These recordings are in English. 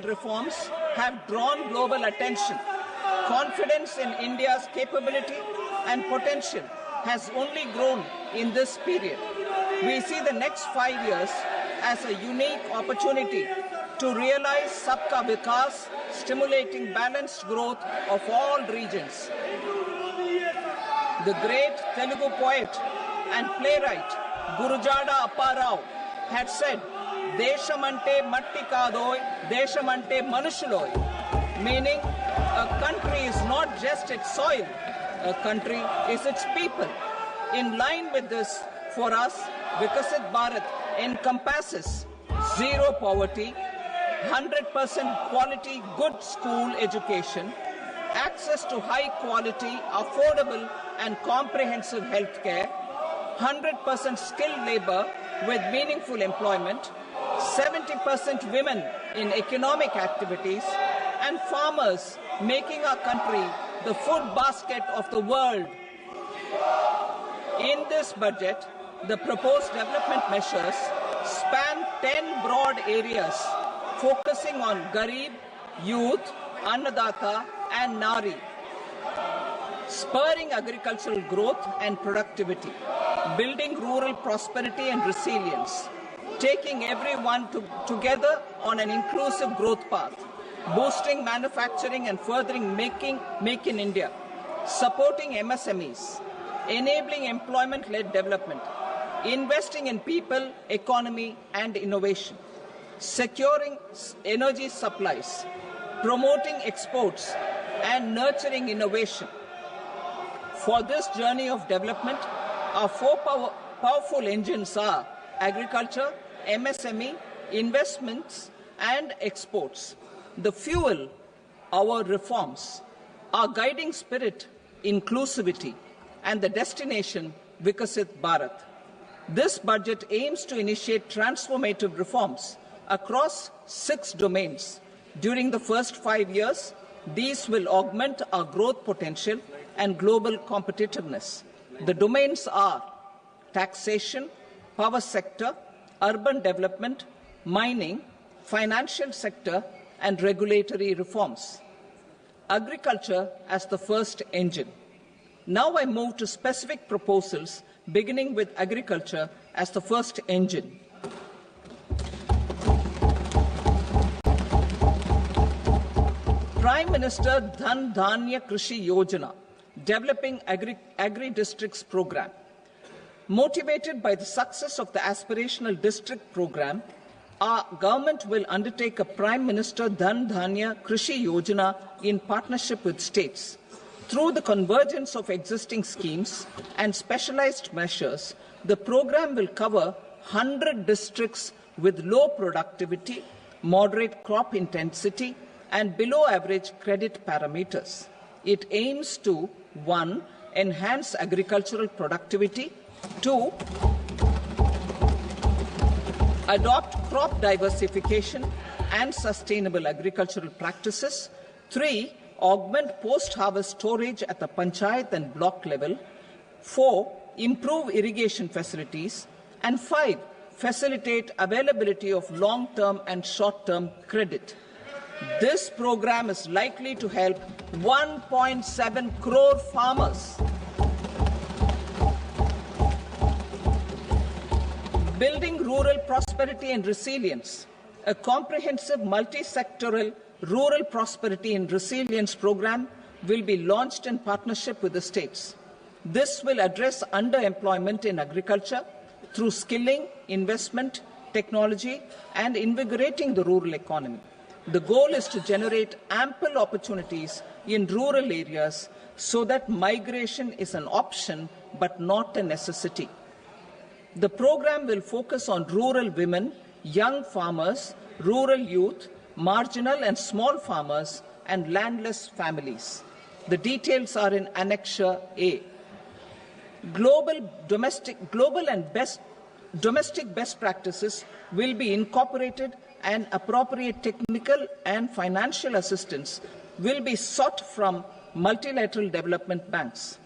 reforms have drawn global attention. Confidence in India's capability and potential has only grown in this period. We see the next 5 years as a unique opportunity to realize Sabka Vikas, stimulating balanced growth of all regions. The great Telugu poet and playwright Gurujada Apparao had said, "Deshamante matti kadoy, deshamante manushuloy," meaning a country is not just its soil, a country is its people. In line with this, for us, Vikasit Bharat encompasses zero poverty, 100% quality good school education, access to high quality, affordable and comprehensive health care, 100% skilled labor with meaningful employment, 70% women in economic activities, and farmers making our country the food basket of the world. In this budget, the proposed development measures span 10 broad areas focusing on Garib, youth, Annadata and Nari, spurring agricultural growth and productivity, building rural prosperity and resilience, taking everyone together on an inclusive growth path, boosting manufacturing and furthering Make in India, supporting MSMEs, enabling employment-led development, investing in people, economy and innovation, securing energy supplies, promoting exports and nurturing innovation. For this journey of development, our four powerful engines are agriculture, MSME, investments and exports. The fuel, our reforms, our guiding spirit, inclusivity, and the destination, Vikasit Bharat. This budget aims to initiate transformative reforms across 6 domains. During the first 5 years, these will augment our growth potential and global competitiveness. The domains are taxation, power sector, urban development, mining, financial sector, and regulatory reforms. Agriculture as the first engine. Now I move to specific proposals, beginning with agriculture as the first engine. Prime Minister Dhan Dhanya Krishi Yojana, developing agri-districts program. Motivated by the success of the aspirational district program, our government will undertake a Prime Minister Dhan Dhanya Krishi Yojana in partnership with states. Through the convergence of existing schemes and specialized measures, the program will cover 100 districts with low productivity, moderate crop intensity, and below average credit parameters. It aims to 1. Enhance agricultural productivity, 2. Adopt crop diversification and sustainable agricultural practices, 3. Augment post-harvest storage at the panchayat and block level, 4. Improve irrigation facilities, and 5. Facilitate availability of long-term and short-term credit. This program is likely to help 1.7 crore farmers. Building rural prosperity and resilience. A comprehensive multi-sectoral rural prosperity and resilience program will be launched in partnership with the states. This will address underemployment in agriculture through skilling, investment, technology, and invigorating the rural economy. The goal is to generate ample opportunities in rural areas so that migration is an option but not a necessity. The program will focus on rural women, young farmers, rural youth, marginal and small farmers, and landless families. The details are in Annexure A. Domestic best practices will be incorporated, and appropriate technical and financial assistance will be sought from multilateral development banks.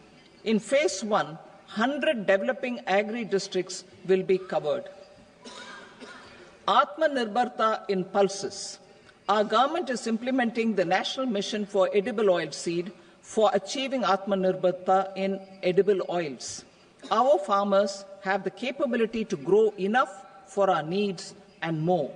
In Phase 1, 100 developing agri-districts will be covered. Atmanirbharta in pulses. Our government is implementing the National Mission for Edible Oilseed for achieving Atmanirbharta in edible oils. Our farmers have the capability to grow enough for our needs and more.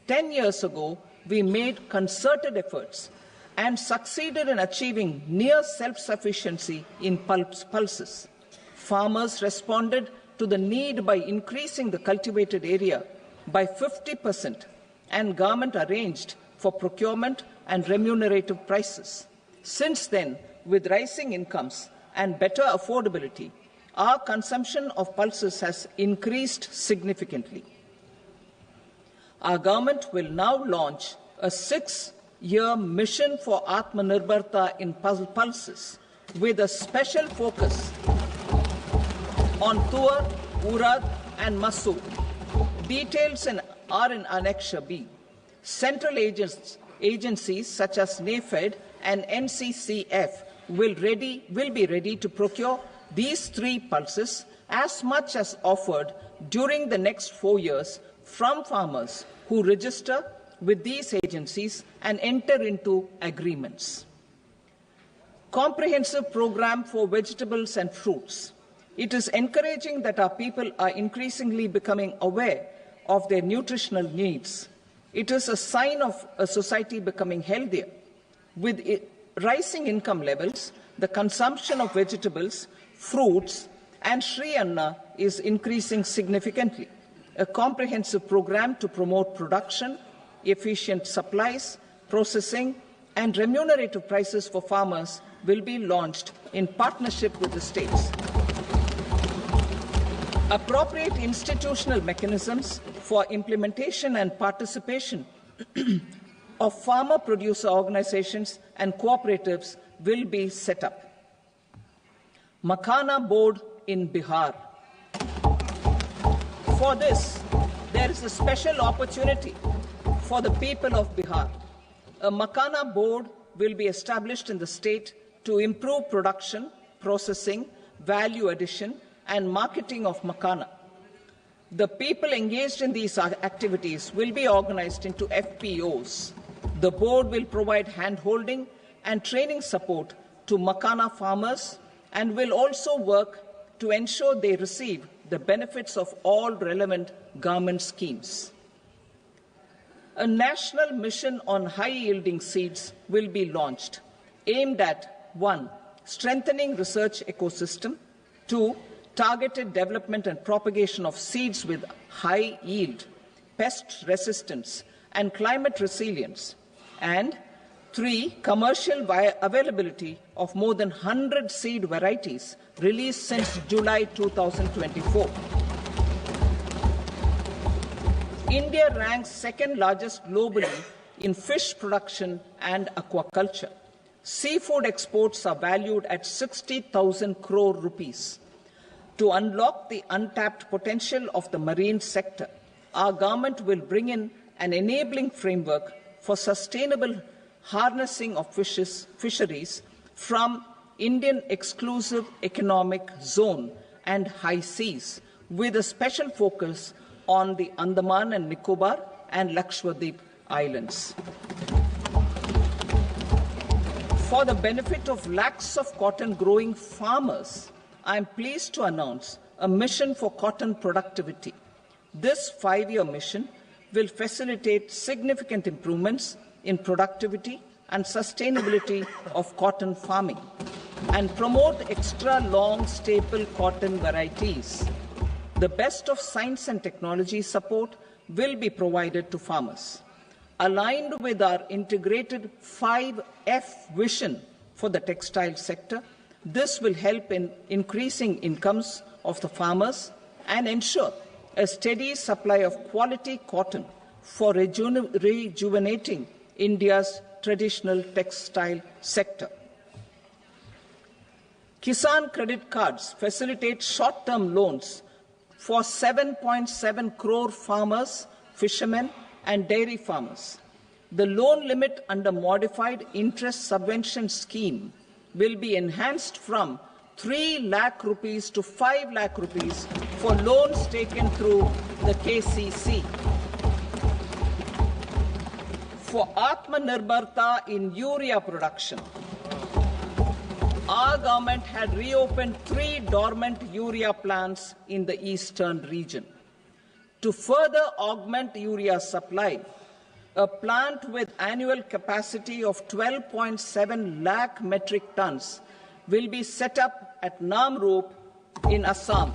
10 years ago, we made concerted efforts and succeeded in achieving near self-sufficiency in pulses. Farmers responded to the need by increasing the cultivated area by 50%, and government arranged for procurement and remunerative prices. Since then, with rising incomes and better affordability, our consumption of pulses has increased significantly. Our government will now launch a 6-year mission for Atmanirbharta in pulses with a special focus on Tuar, Urad and Masoor. Details are in Annexure B. Central agencies such as NAFED and NCCF will be ready to procure these 3 pulses as much as offered during the next 4 years from farmers who register with these agencies and enter into agreements. Comprehensive program for vegetables and fruits. It is encouraging that our people are increasingly becoming aware of their nutritional needs. It is a sign of a society becoming healthier. With rising income levels, the consumption of vegetables, fruits, and Sri Anna is increasing significantly. A comprehensive program to promote production, efficient supplies, processing, and remunerative prices for farmers will be launched in partnership with the states. Appropriate institutional mechanisms for implementation and participation of farmer-producer organizations and cooperatives will be set up. Makhana Board in Bihar. For this, there is a special opportunity for the people of Bihar. A Makhana Board will be established in the state to improve production, processing, value addition, and marketing of Makhana. The people engaged in these activities will be organized into FPOs. The board will provide hand-holding and training support to Makhana farmers and will also work to ensure they receive the benefits of all relevant government schemes. A national mission on high-yielding seeds will be launched, aimed at 1. Strengthening research ecosystem, 2. Targeted development and propagation of seeds with high yield, pest resistance, and climate resilience, and 3. Commercial availability of more than 100 seed varieties released since July 2024. India ranks second largest globally in fish production and aquaculture. Seafood exports are valued at 60,000 crore rupees. To unlock the untapped potential of the marine sector, our government will bring in an enabling framework for sustainable harnessing of fisheries from Indian Exclusive Economic Zone and high seas, with a special focus on the Andaman and Nicobar and Lakshadweep Islands. For the benefit of lakhs of cotton growing farmers, I am pleased to announce a mission for cotton productivity. This 5-year mission will facilitate significant improvements in productivity and sustainability of cotton farming and promote extra long staple cotton varieties. The best of science and technology support will be provided to farmers. Aligned with our integrated 5F vision for the textile sector, this will help in increasing incomes of the farmers and ensure a steady supply of quality cotton for rejuvenating India's traditional textile sector. Kisan credit cards facilitate short-term loans for 7.7 crore farmers, fishermen, and dairy farmers. The loan limit under modified interest subvention scheme will be enhanced from 3 lakh rupees to 5 lakh rupees for loans taken through the KCC. For Atmanirbharta in urea production, our government had reopened 3 dormant urea plants in the eastern region. To further augment urea supply, a plant with annual capacity of 12.7 lakh metric tons will be set up at Namrup in Assam.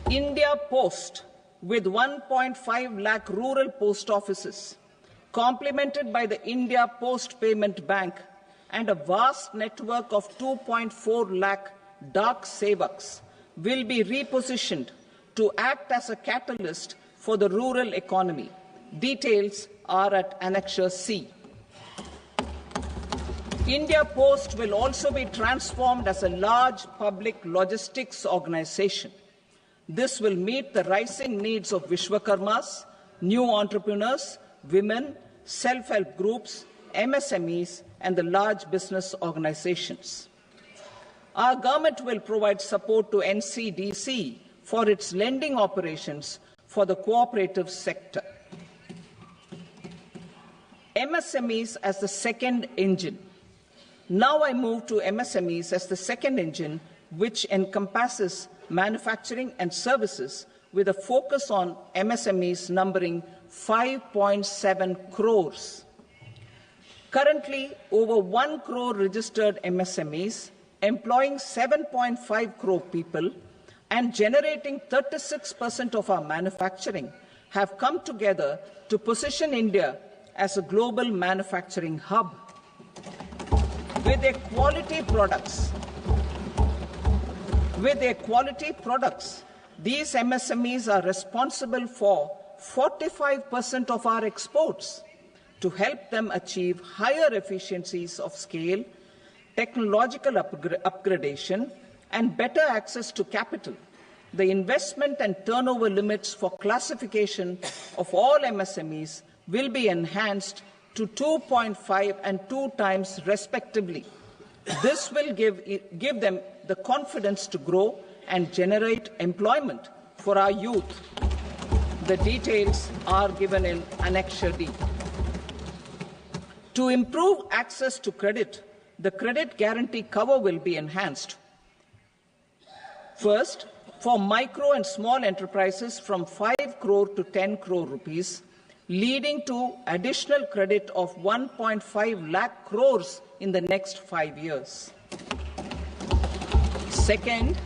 India Post, with 1.5 lakh rural post offices, complemented by the India Post Payment Bank and a vast network of 2.4 lakh Dak Sevaks, will be repositioned to act as a catalyst for the rural economy. Details are at Annexure C. India Post will also be transformed as a large public logistics organization. This will meet the rising needs of Vishwakarmas, new entrepreneurs, women, self-help groups, MSMEs, and the large business organizations. Our government will provide support to NCDC for its lending operations for the cooperative sector. MSMEs as the second engine. Now I move to MSMEs as the second engine, which encompasses manufacturing and services with a focus on MSMEs numbering 5.7 crores. Currently, over 1 crore registered MSMEs, employing 7.5 crore people and generating 36% of our manufacturing, have come together to position India as a global manufacturing hub. With their quality products, these MSMEs are responsible for 45% of our exports. To help them achieve higher efficiencies of scale, technological upgradation, and better access to capital, the investment and turnover limits for classification of all MSMEs will be enhanced to 2.5 and 2 times respectively. This will give them the confidence to grow and generate employment for our youth. The details are given in Annexure D. To improve access to credit, the credit guarantee cover will be enhanced. First, for micro and small enterprises from 5 crore to 10 crore rupees, leading to additional credit of 1.5 lakh crores in the next 5 years. Second,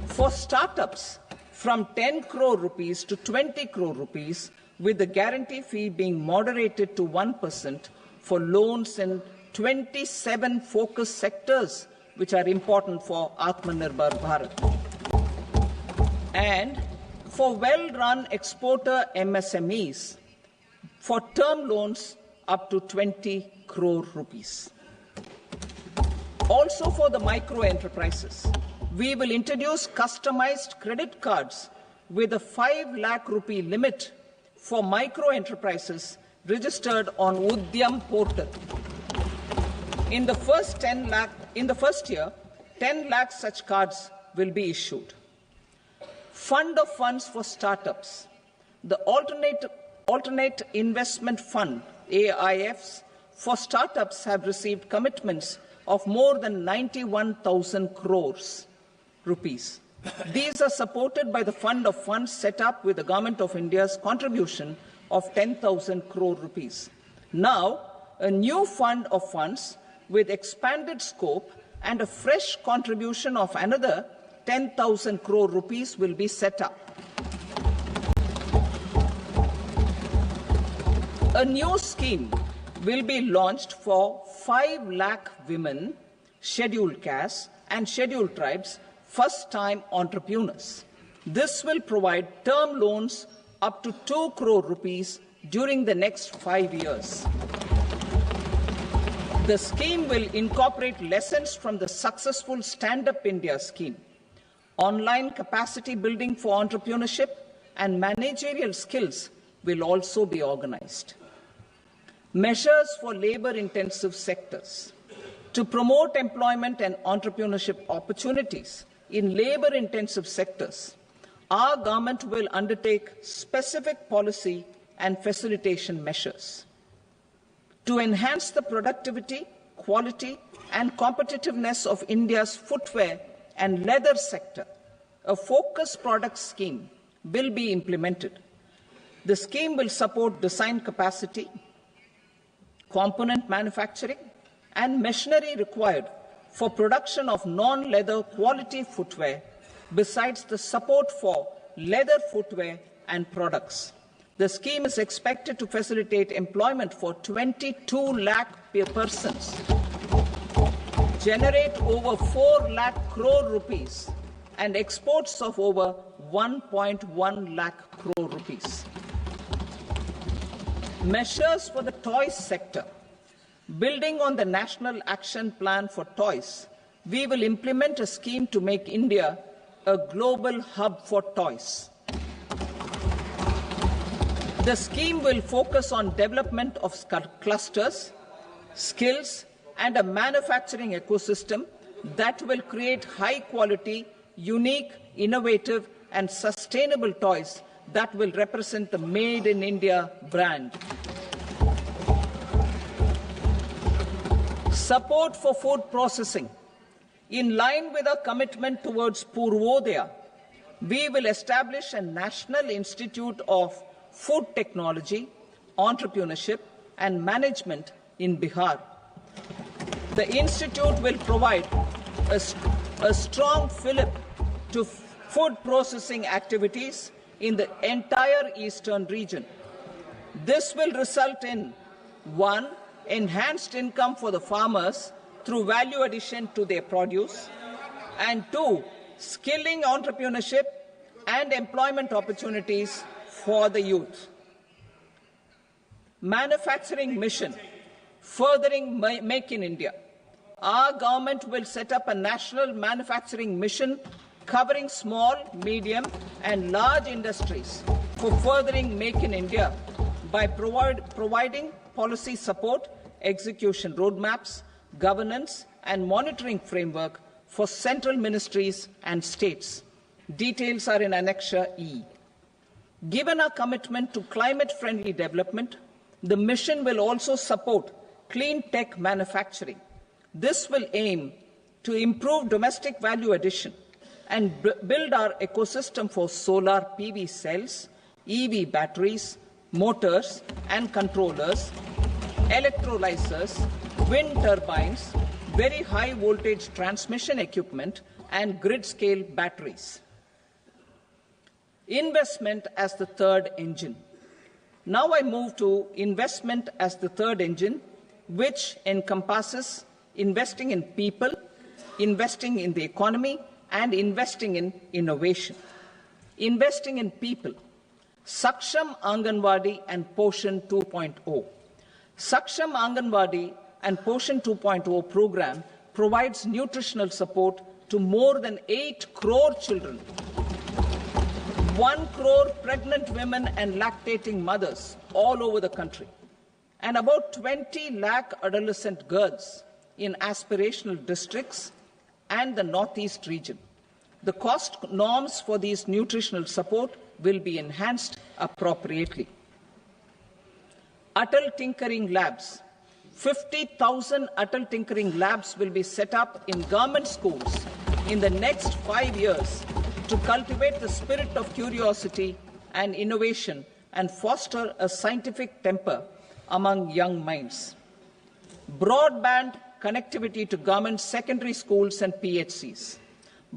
for startups from 10 crore rupees to 20 crore rupees, with the guarantee fee being moderated to 1% for loans in 27 focus sectors which are important for Atmanirbhar Bharat. And for well-run exporter MSMEs, for term loans up to 20 crore rupees. Also for the micro enterprises, we will introduce customized credit cards with a 5 lakh rupee limit for micro enterprises registered on Udyam portal. In the first year, 10 lakh such cards will be issued. Fund of funds for startups. The Alternate Investment Fund, AIFs, for startups have received commitments of more than 91,000 crores rupees. These are supported by the Fund of Funds set up with the Government of India's contribution of 10,000 crore rupees. Now, a new Fund of Funds with expanded scope and a fresh contribution of another 10,000 crore rupees will be set up. A new scheme will be launched for 5 lakh women, scheduled castes and scheduled tribes, first-time entrepreneurs. This will provide term loans up to 2 crore rupees during the next 5 years. The scheme will incorporate lessons from the successful Stand Up India scheme. Online capacity building for entrepreneurship and managerial skills will also be organized. Measures for labor-intensive sectors. To promote employment and entrepreneurship opportunities in labor-intensive sectors, our government will undertake specific policy and facilitation measures to enhance the productivity, quality, and competitiveness of India's footwear and leather sector. A focused product scheme will be implemented. The scheme will support design capacity, component manufacturing, and machinery required for production of non-leather quality footwear, besides the support for leather footwear and products. The scheme is expected to facilitate employment for 22 lakh persons, generate over 4 lakh crore rupees, and exports of over 1.1 lakh crore rupees. Measures for the toys sector. Building on the National Action Plan for Toys, we will implement a scheme to make India a global hub for toys. The scheme will focus on development of clusters, skills, and a manufacturing ecosystem that will create high-quality, unique, innovative, and sustainable toys that will represent the Made in India brand. Support for food processing. In line with our commitment towards Purvodaya, we will establish a National Institute of Food Technology, Entrepreneurship and Management in Bihar. The institute will provide a strong fillip to food processing activities in the entire eastern region. This will result in 1. Enhanced income for the farmers through value addition to their produce, and 2. Skilling entrepreneurship and employment opportunities for the youth. Manufacturing mission, furthering Make in India. Our government will set up a national manufacturing mission covering small, medium, and large industries for furthering Make in India by providing policy support, execution roadmaps, governance, and monitoring framework for central ministries and states. Details are in Annexure E. Given our commitment to climate-friendly development, the mission will also support clean tech manufacturing. This will aim to improve domestic value addition and build our ecosystem for solar PV cells, EV batteries, motors and controllers, electrolyzers, wind turbines, very high voltage transmission equipment, and grid-scale batteries. Investment as the third engine. Now I move to investment as the third engine, which encompasses investing in people, investing in the economy, and investing in innovation. Investing in people. Saksham Anganwadi and Poshan 2.0. Saksham Anganwadi and Poshan 2.0 program provides nutritional support to more than 8 crore children, 1 crore pregnant women and lactating mothers all over the country, and about 20 lakh adolescent girls in aspirational districts and the Northeast region. The cost norms for these nutritional support will be enhanced appropriately. Atal Tinkering Labs. 50,000 Atal Tinkering Labs will be set up in government schools in the next 5 years to cultivate the spirit of curiosity and innovation and foster a scientific temper among young minds. Broadband connectivity to government secondary schools and PHCs.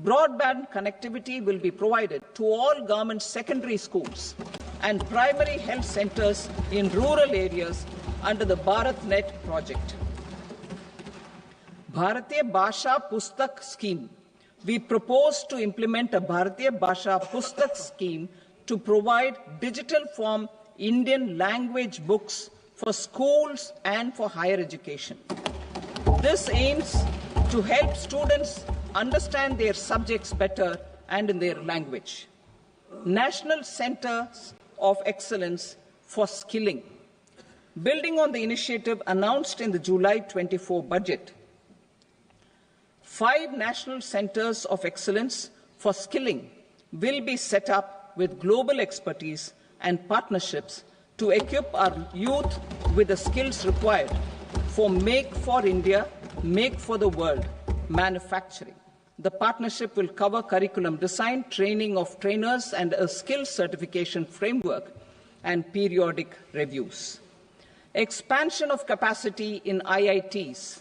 Broadband connectivity will be provided to all government secondary schools and primary health centers in rural areas under the BharatNet project. Bharatiya Bhasha Pustak Scheme. We propose to implement a Bharatiya Bhasha Pustak scheme to provide digital form Indian language books for schools and for higher education. This aims to help students understand their subjects better and in their language. National Centers of Excellence for Skilling. Building on the initiative announced in the July 24 budget, 5 national centers of excellence for skilling will be set up with global expertise and partnerships to equip our youth with the skills required for Make for India, Make for the World manufacturing. The partnership will cover curriculum design, training of trainers, and a skills certification framework and periodic reviews. Expansion of capacity in IITs.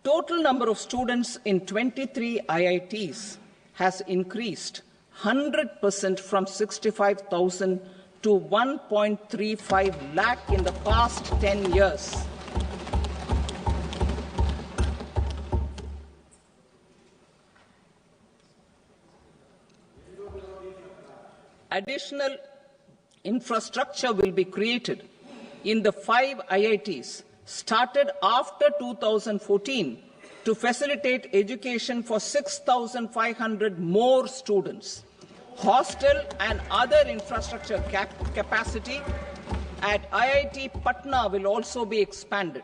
Total number of students in 23 IITs has increased 100% from 65,000 to 1.35 lakh in the past 10 years. Additional infrastructure will be created in the 5 IITs started after 2014 to facilitate education for 6,500 more students. Hostel and other infrastructure capacity at IIT Patna will also be expanded.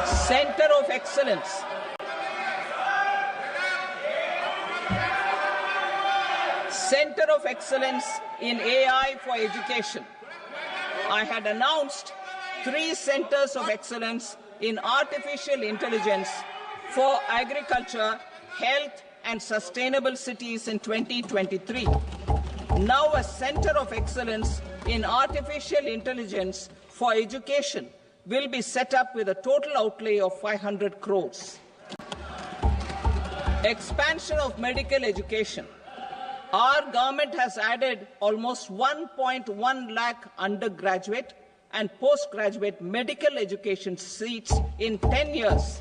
Center of Excellence. Center of Excellence in AI for Education. I had announced 3 centers of excellence in artificial intelligence for agriculture, health, and sustainable cities in 2023. Now a center of excellence in artificial intelligence for education will be set up with a total outlay of 500 crores. Expansion of medical education. Our government has added almost 1.1 lakh undergraduate and postgraduate medical education seats in 10 years,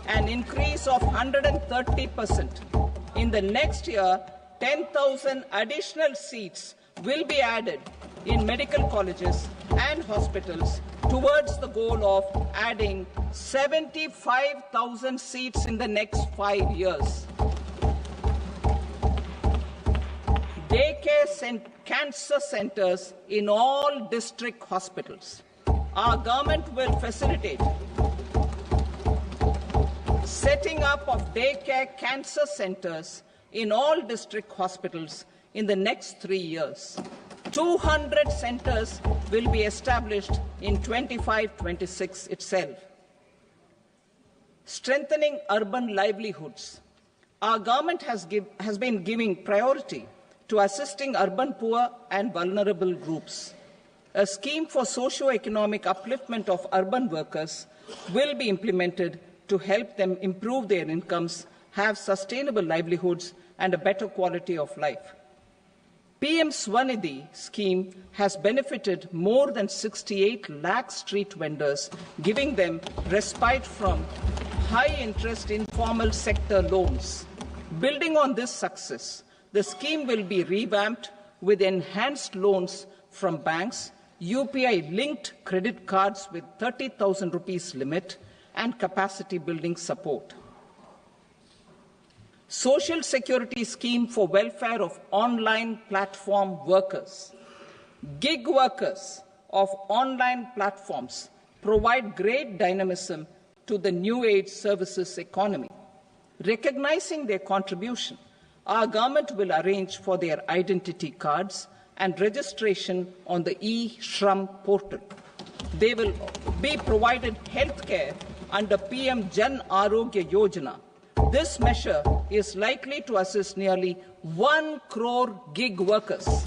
an increase of 130%. In the next year, 10,000 additional seats will be added in medical colleges and hospitals towards the goal of adding 75,000 seats in the next 5 years. Daycare cancer centers in all district hospitals. Our government will facilitate setting up of daycare cancer centers in all district hospitals in the next 3 years. 200 centers will be established in 25-26 itself. Strengthening urban livelihoods. Our government has been giving priority to assisting urban poor and vulnerable groups. A scheme for socio-economic upliftment of urban workers will be implemented to help them improve their incomes, have sustainable livelihoods, and a better quality of life. PM Swanidhi scheme has benefited more than 68 lakh street vendors, giving them respite from high-interest informal sector loans. Building on this success, the scheme will be revamped with enhanced loans from banks, UPI-linked credit cards with 30,000 rupees limit, and capacity building support. Social Security Scheme for welfare of online platform workers. Gig workers of online platforms provide great dynamism to the new age services economy. Recognizing their contribution, our government will arrange for their identity cards and registration on the e-Shram portal. They will be provided healthcare under PM Jan Arogya Yojana. This measure is likely to assist nearly 1 crore gig workers.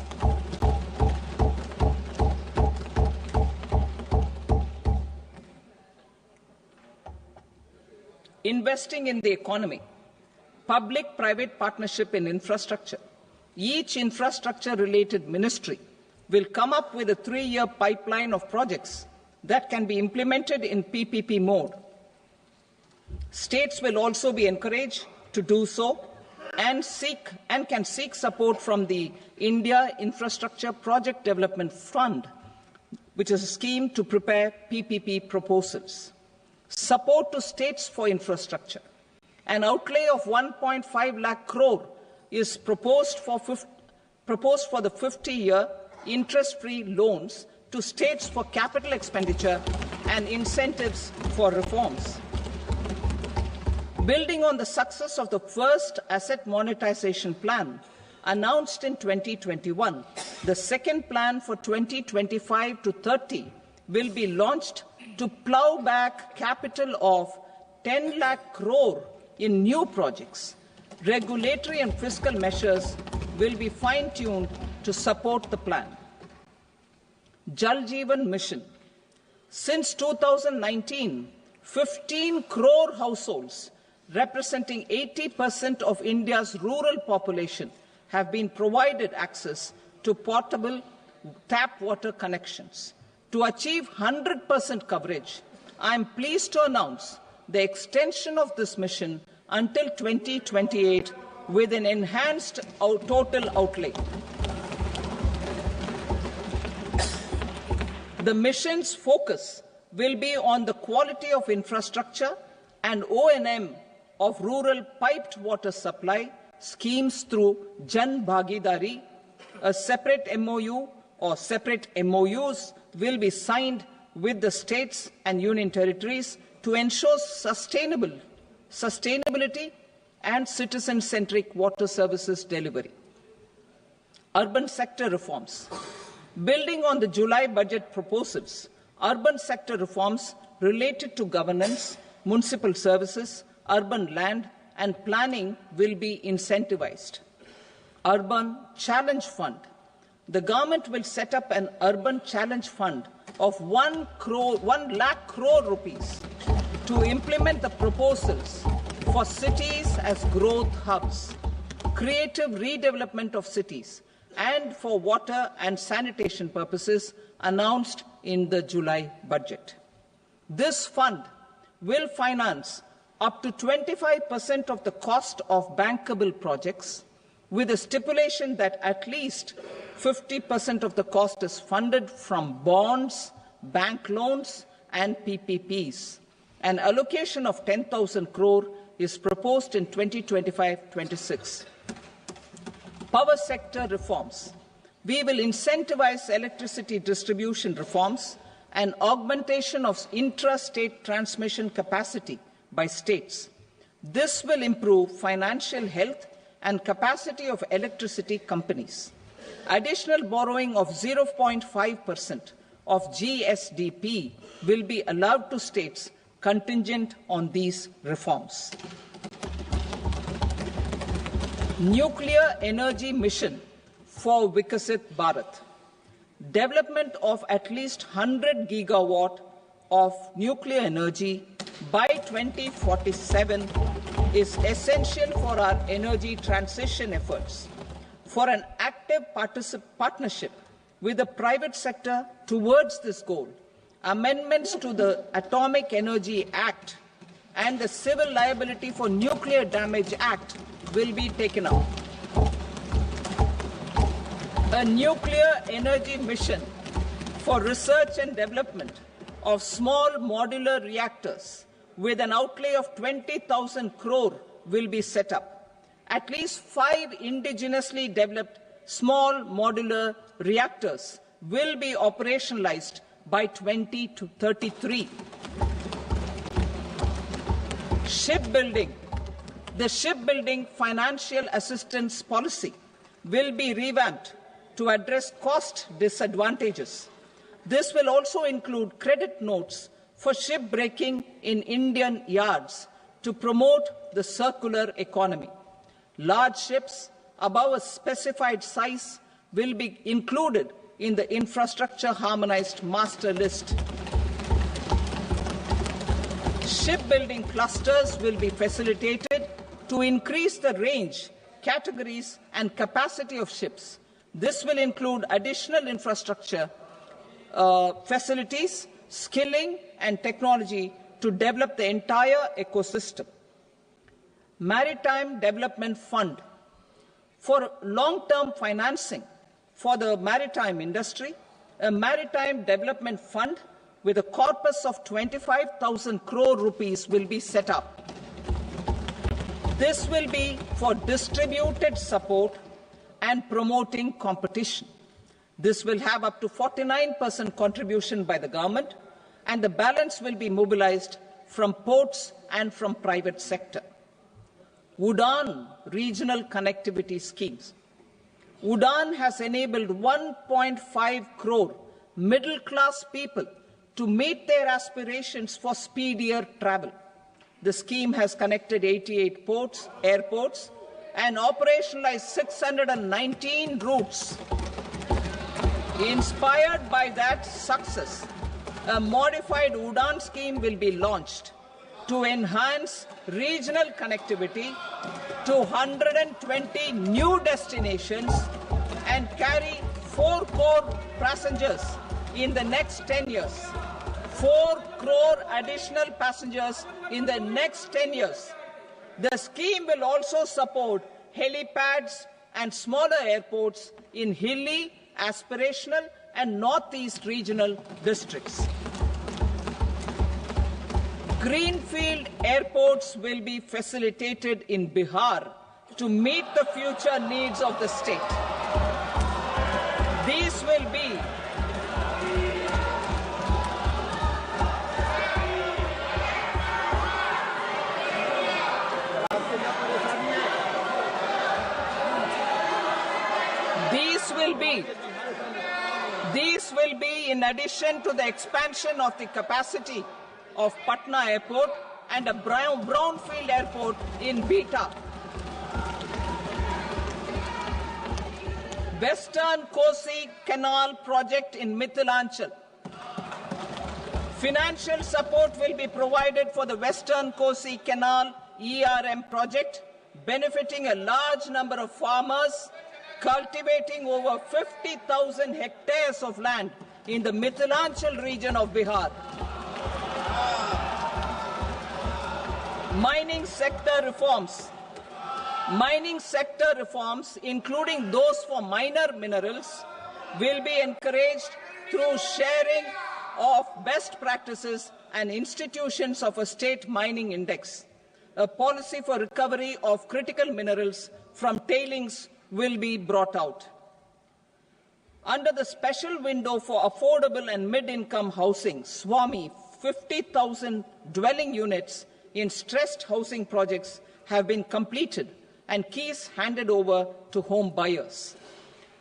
Investing in the economy. Public-private partnership in infrastructure. Each infrastructure-related ministry will come up with a 3-year pipeline of projects that can be implemented in PPP mode. States will also be encouraged to do so and can seek support from the India Infrastructure Project Development Fund, which is a scheme to prepare PPP proposals. Support to states for infrastructure. An outlay of 1.5 lakh crore is proposed for the 50-year interest-free loans to states for capital expenditure and incentives for reforms. Building on the success of the first asset monetization plan announced in 2021, the second plan for 2025 to 30 will be launched to plough back capital of 10 lakh crore in new projects. Regulatory and fiscal measures will be fine-tuned to support the plan. Jal Jeevan Mission. Since 2019, 15 crore households, representing 80% of India's rural population, have been provided access to portable tap water connections. To achieve 100% coverage, I am pleased to announce the extension of this mission until 2028 with an enhanced total outlay. The mission's focus will be on the quality of infrastructure and O&M of rural piped water supply schemes through Jan Bhagidari. A separate MOU or separate MOUs will be signed with the states and union territories to ensure sustainability and citizen-centric water services delivery. Urban sector reforms. Building on the July budget proposals, urban sector reforms related to governance, municipal services, urban land and planning will be incentivized. Urban Challenge Fund. The government will set up an urban challenge fund of 1 lakh crore rupees to implement the proposals for cities as growth hubs, creative redevelopment of cities, and for water and sanitation purposes announced in the July budget. This fund will finance up to 25% of the cost of bankable projects, with a stipulation that at least 50% of the cost is funded from bonds, bank loans, and PPPs. An allocation of 10,000 crore is proposed in 2025-26. Power sector reforms. We will incentivize electricity distribution reforms and augmentation of intra-state transmission capacity by states. This will improve financial health and capacity of electricity companies. Additional borrowing of 0.5% of GSDP will be allowed to states contingent on these reforms. Nuclear energy mission for Vikasit Bharat. Development of at least 100 gigawatt of nuclear energy by 2047 is essential for our energy transition efforts. For an active partnership with the private sector towards this goal, amendments to the Atomic Energy Act and the Civil Liability for Nuclear Damage Act will be taken up. A nuclear energy mission for research and development of small modular reactors with an outlay of 20,000 crore will be set up. At least 5 indigenously developed small modular reactors will be operationalized by 2033. Shipbuilding. The shipbuilding financial assistance policy will be revamped to address cost disadvantages. This will also include credit notes for shipbreaking in Indian yards to promote the circular economy. Large ships above a specified size will be included in the infrastructure harmonized master list. Shipbuilding clusters will be facilitated to increase the range, categories and capacity of ships. This will include additional infrastructure, facilities, skilling and technology to develop the entire ecosystem. Maritime Development Fund. For long-term financing for the maritime industry, a Maritime Development Fund with a corpus of 25,000 crore rupees will be set up. This will be for distributed support and promoting competition. This will have up to 49% contribution by the government, and the balance will be mobilized from ports and from private sector. UDAN regional connectivity schemes. UDAN has enabled 1.5 crore middle-class people to meet their aspirations for speedier travel. The scheme has connected 88 airports, and operationalized 619 routes. Inspired by that success, a modified UDAN scheme will be launched to enhance regional connectivity to 120 new destinations and carry 4 crore passengers in the next 10 years. 4 crore additional passengers in the next 10 years. The scheme will also support helipads and smaller airports in hilly, aspirational and northeast regional districts. Greenfield airports will be facilitated in Bihar to meet the future needs of the state. These will be These will be in addition to the expansion of the capacity of Patna Airport and a brownfield airport in Beta. Western Kosi Canal project in Mithilanchal. Financial support will be provided for the Western Kosi Canal ERM project, benefiting a large number of farmers cultivating over 50,000 hectares of land in the Mithilanchal region of Bihar. Mining sector reforms. Mining sector reforms, including those for minor minerals, will be encouraged through sharing of best practices and institutions of a state mining index. A policy for recovery of critical minerals from tailings will be brought out. Under the special window for affordable and mid-income housing, SWAMI, 50,000 dwelling units in stressed housing projects have been completed and keys handed over to home buyers.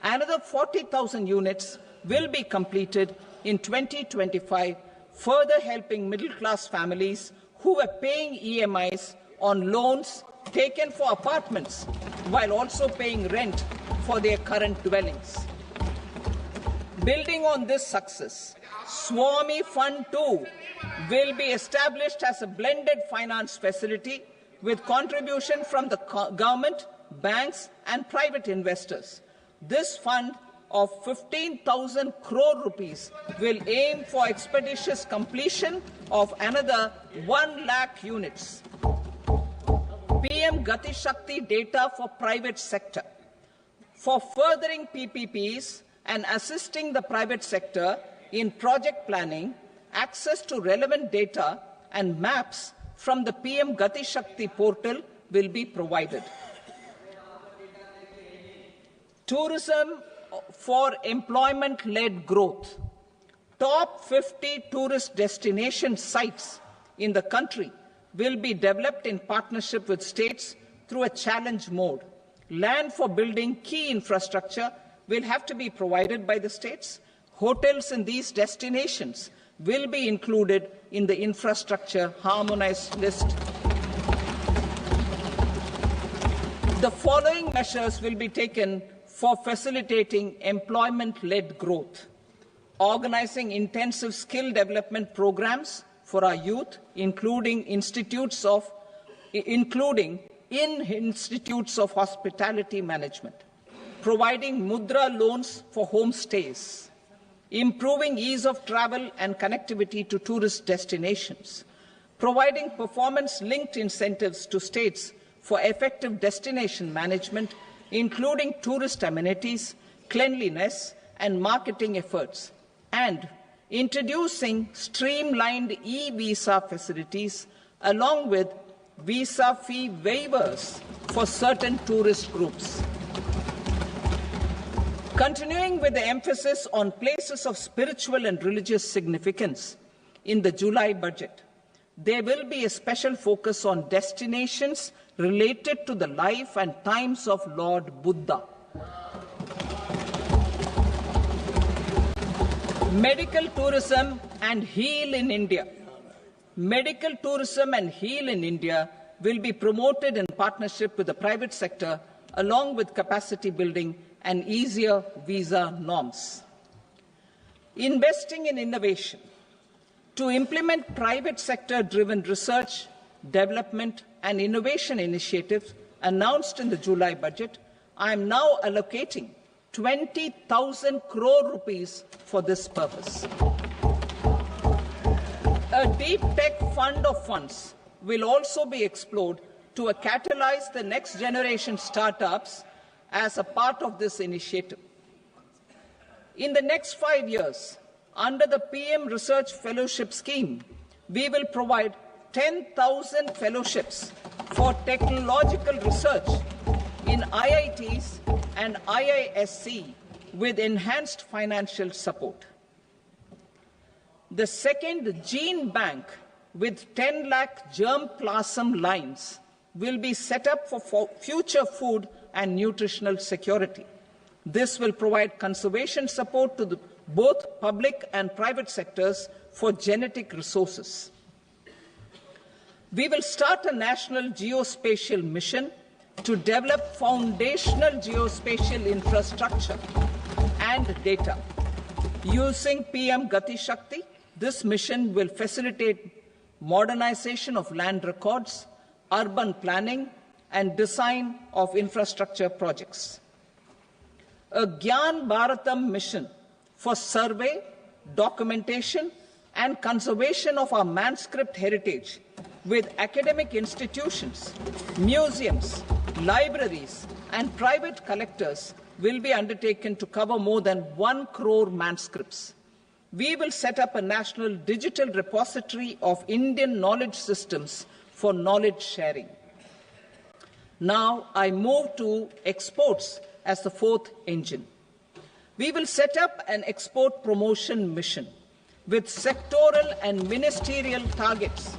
Another 40,000 units will be completed in 2025, further helping middle-class families who were paying EMIs on loans taken for apartments while also paying rent for their current dwellings. Building on this success, SWAMI Fund 2 will be established as a blended finance facility with contribution from the government, banks and private investors. This fund of 15,000 crore rupees will aim for expeditious completion of another 1 lakh units. PM Gati Shakti data for private sector. For furthering PPPs and assisting the private sector in project planning, access to relevant data and maps from the PM Gati Shakti portal will be provided. Tourism for employment-led growth. Top 50 tourist destination sites in the country will be developed in partnership with states through a challenge mode. Land for building key infrastructure will have to be provided by the states. Hotels in these destinations will be included in the infrastructure harmonized list. The following measures will be taken for facilitating employment-led growth. Organizing intensive skill development programs for our youth, including in institutes of hospitality management, providing mudra loans for homestays, improving ease of travel and connectivity to tourist destinations, providing performance-linked incentives to states for effective destination management, including tourist amenities, cleanliness and marketing efforts, and introducing streamlined e-visa facilities along with visa fee waivers for certain tourist groups. Continuing with the emphasis on places of spiritual and religious significance, in the July budget. There will be a special focus on destinations related to the life and times of Lord Buddha. Medical tourism and heal in India. Medical tourism and heal in India will be promoted in partnership with the private sector, along with capacity building and easier visa norms. Investing in innovation. To implement private sector-driven research, development and innovation initiatives announced in the July budget, I am now allocating 20,000 crore rupees for this purpose. A deep tech fund of funds will also be explored to catalyze the next generation startups as a part of this initiative. In the next 5 years, under the PM Research Fellowship Scheme, we will provide 10,000 fellowships for technological research in IITs and IISc with enhanced financial support. The second gene bank with 10 lakh germplasm lines will be set up for future food and nutritional security. This will provide conservation support to both public and private sectors for genetic resources. We will start a national geospatial mission to develop foundational geospatial infrastructure and data. Using PM Gati Shakti, this mission will facilitate modernization of land records, urban planning, and design of infrastructure projects. A Gyan Bharatam mission for survey, documentation, and conservation of our manuscript heritage with academic institutions, museums, libraries, and private collectors will be undertaken to cover more than 1 crore manuscripts. We will set up a national digital repository of Indian knowledge systems for knowledge sharing. Now I move to exports as the fourth engine. We will set up an export promotion mission with sectoral and ministerial targets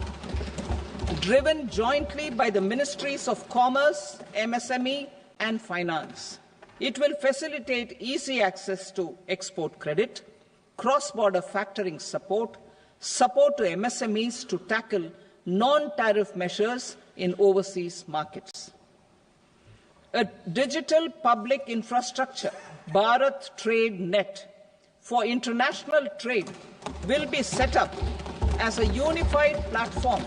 driven jointly by the Ministries of Commerce, MSME, and Finance. It will facilitate easy access to export credit, cross-border factoring support, support to MSMEs to tackle non-tariff measures in overseas markets. A digital public infrastructure, Bharat Trade Net, for international trade will be set up as a unified platform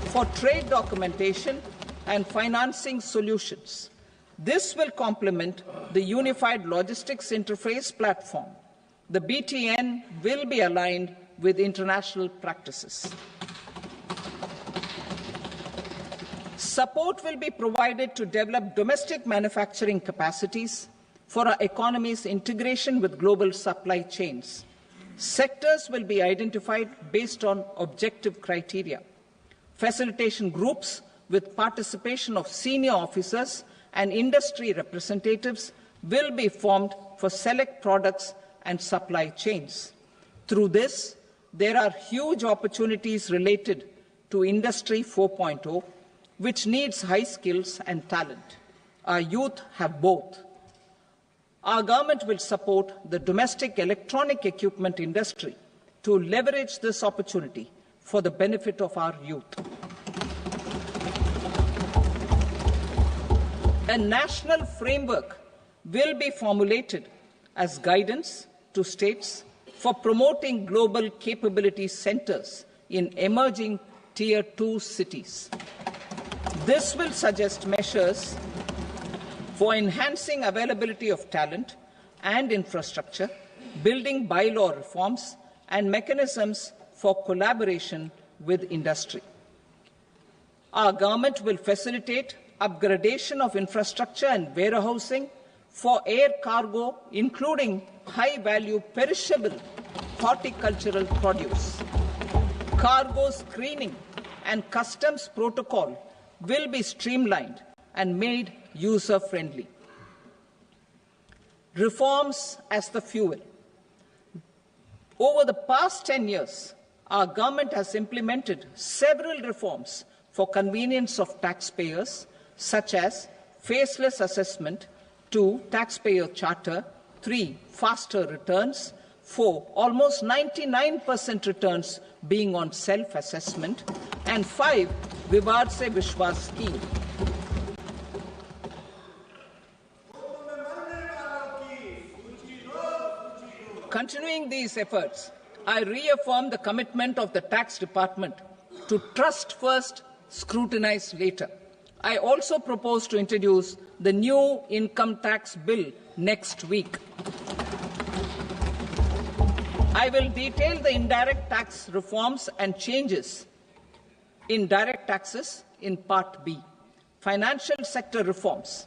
for trade documentation and financing solutions. This will complement the Unified Logistics Interface platform. The BTN will be aligned with international practices. Support will be provided to develop domestic manufacturing capacities for our economy's integration with global supply chains. Sectors will be identified based on objective criteria. Facilitation groups with participation of senior officers and industry representatives will be formed for select products and supply chains. Through this, there are huge opportunities related to Industry 4.0, which needs high skills and talent. Our youth have both. Our government will support the domestic electronic equipment industry to leverage this opportunity for the benefit of our youth. A national framework will be formulated as guidance to states for promoting global capability centers in emerging Tier 2 cities. This will suggest measures for enhancing availability of talent and infrastructure, building bylaw reforms, and mechanisms for collaboration with industry. Our government will facilitate upgradation of infrastructure and warehousing for air cargo, including high-value perishable horticultural produce. Cargo screening and customs protocol will be streamlined and made user-friendly. Reforms as the fuel. Over the past 10 years, our government has implemented several reforms for convenience of taxpayers, such as faceless assessment, 2, taxpayer charter, 3, faster returns, 4, almost 99% returns being on self-assessment, and 5, Vivad Se Vishwas scheme. Continuing these efforts, I reaffirm the commitment of the Tax Department to trust first, scrutinize later. I also propose to introduce the new income tax bill next week. I will detail the indirect tax reforms and changes in direct taxes in Part B. Financial sector reforms.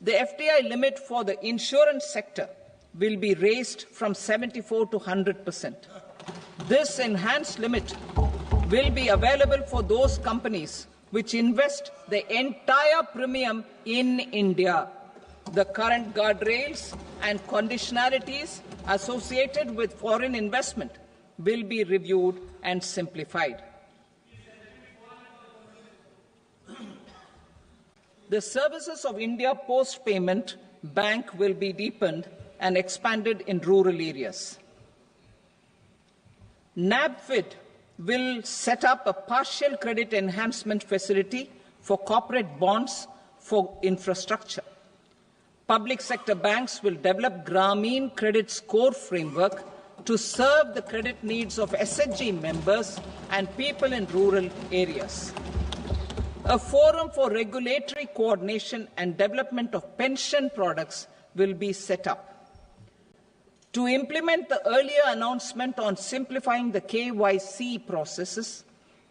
The FDI limit for the insurance sector will be raised from 74 to 100%. This enhanced limit will be available for those companies which invest the entire premium in India. The current guardrails and conditionalities associated with foreign investment will be reviewed and simplified. The services of India Post Payment Bank will be deepened and expanded in rural areas. NABFID will set up a partial credit enhancement facility for corporate bonds for infrastructure. Public sector banks will develop Grameen Credit Score framework to serve the credit needs of SHG members and people in rural areas. A forum for regulatory coordination and development of pension products will be set up. To implement the earlier announcement on simplifying the KYC processes,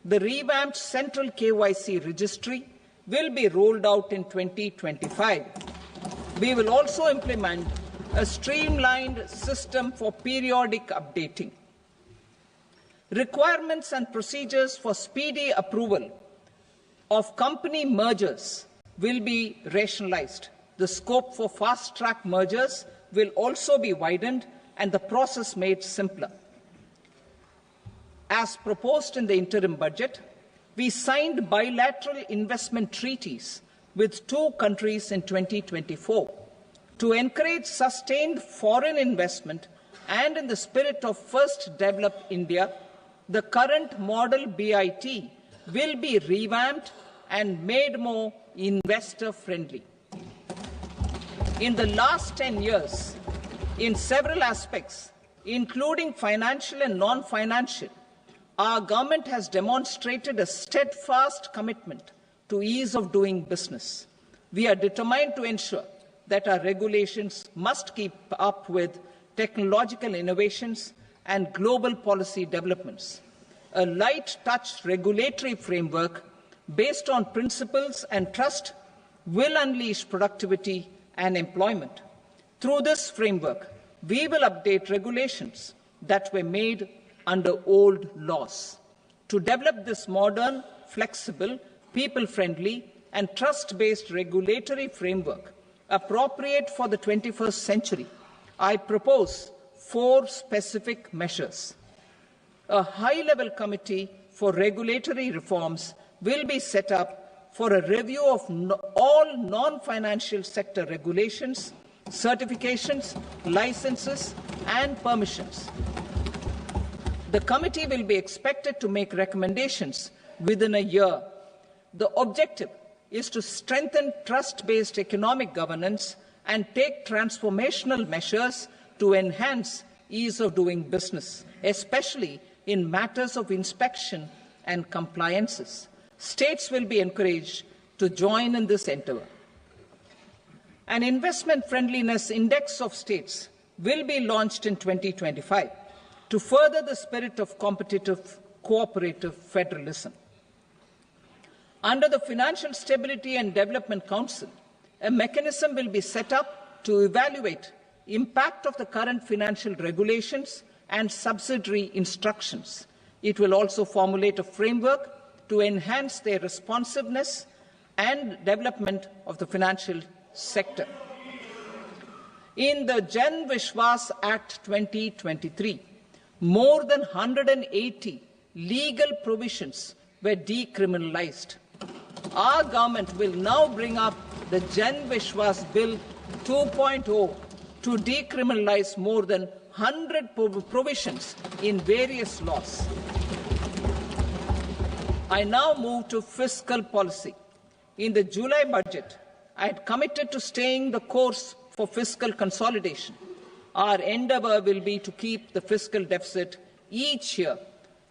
the revamped Central KYC Registry will be rolled out in 2025. We will also implement a streamlined system for periodic updating. Requirements and procedures for speedy approval of company mergers will be rationalized. The scope for fast-track mergers will also be widened and the process made simpler. As proposed in the interim budget, we signed bilateral investment treaties with 2 countries in 2024 to encourage sustained foreign investment, and in the spirit of First Develop India, the current model BIT will be revamped and made more investor-friendly. In the last 10 years, in several aspects, including financial and non-financial, our government has demonstrated a steadfast commitment to ease of doing business. We are determined to ensure that our regulations must keep up with technological innovations and global policy developments. A light-touch regulatory framework based on principles and trust will unleash productivity and employment. Through this framework, we will update regulations that were made under old laws. To develop this modern, flexible, people-friendly and trust-based regulatory framework appropriate for the 21st century, I propose 4 specific measures. A high-level committee for regulatory reforms will be set up for a review of all non-financial sector regulations, certifications, licenses, and permissions. The committee will be expected to make recommendations within a year. The objective is to strengthen trust-based economic governance and take transformational measures to enhance ease of doing business, especially in matters of inspection and compliances. States will be encouraged to join in this endeavour. An investment friendliness index of states will be launched in 2025 to further the spirit of competitive, cooperative federalism. Under the Financial Stability and Development Council, a mechanism will be set up to evaluate impact of the current financial regulations and subsidiary instructions. It will also formulate a framework to enhance their responsiveness and development of the financial sector. In the Jan Vishwas Act 2023, More than 180 legal provisions were decriminalized. Our government will now bring up the Jan Vishwas Bill 2.0 to decriminalize more than 100 provisions in various laws. I now move to fiscal policy. In the July budget, I had committed to staying the course for fiscal consolidation. Our endeavour will be to keep the fiscal deficit each year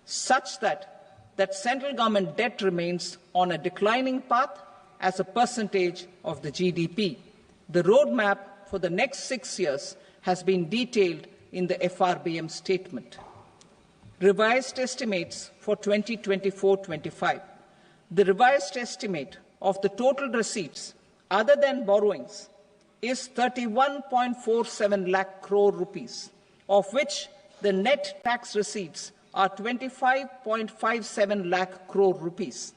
such that central government debt remains on a declining path as a percentage of the GDP. The roadmap for the next 6 years has been detailed in the FRBM statement. Revised estimates for 2024-25. The revised estimate of the total receipts other than borrowings is 31.47 lakh crore rupees, of which the net tax receipts are 25.57 lakh crore rupees.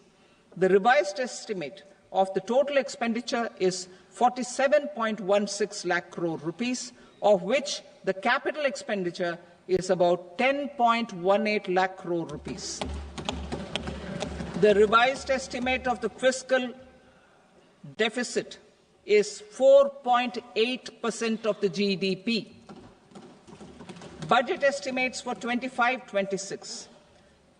The revised estimate of the total expenditure is 47.16 lakh crore rupees, of which the capital expenditure is about 10.18 lakh crore rupees. The revised estimate of the fiscal deficit is 4.8% of the GDP. Budget estimates for 25-26.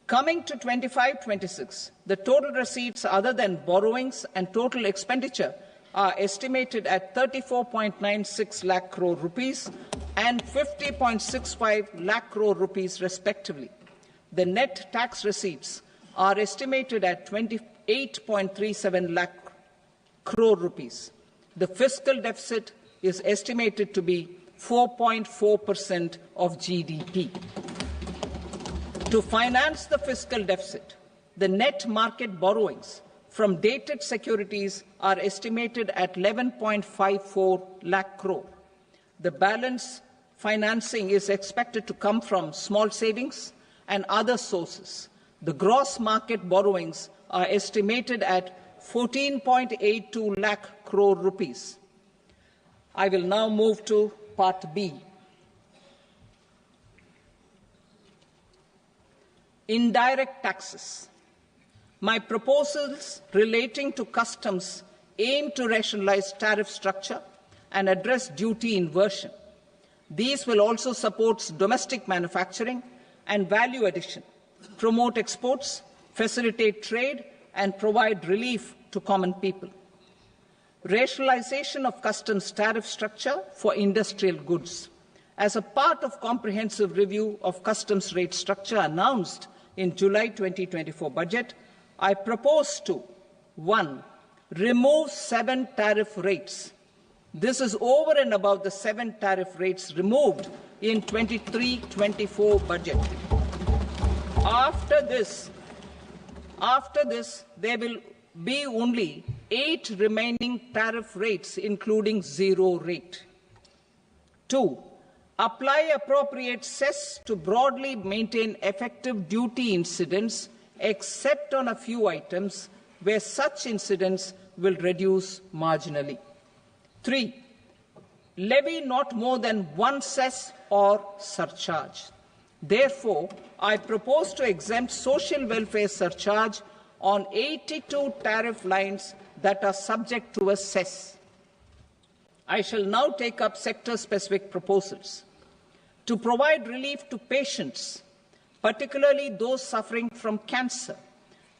Coming to 25-26, the total receipts other than borrowings and total expenditure are estimated at 34.96 lakh crore rupees and 50.65 lakh crore rupees respectively. The net tax receipts are estimated at 28.37 lakh crore rupees. The fiscal deficit is estimated to be 4.4% of GDP. To finance the fiscal deficit, the net market borrowings from dated securities are estimated at 11.54 lakh crore. The balance financing is expected to come from small savings and other sources. The gross market borrowings are estimated at 14.82 lakh crore rupees. I will now move to Part B. Indirect taxes. My proposals relating to customs aim to rationalize tariff structure and address duty inversion. These will also support domestic manufacturing and value addition, promote exports, facilitate trade, and provide relief to common people. Rationalization of customs tariff structure for industrial goods. As a part of comprehensive review of customs rate structure announced in July 2024 budget, I propose to 1. Remove 7 tariff rates. This is over and above the 7 tariff rates removed in 23-24 budget. After this, there will be only 8 remaining tariff rates, including 0 rate. 2. Apply appropriate cess to broadly maintain effective duty incidence, except on a few items where such incidence will reduce marginally. 3. Levy not more than 1 cess or surcharge. Therefore, I propose to exempt social welfare surcharge on 82 tariff lines that are subject to a cess. I shall now take up sector-specific proposals. To provide relief to patients, particularly those suffering from cancer,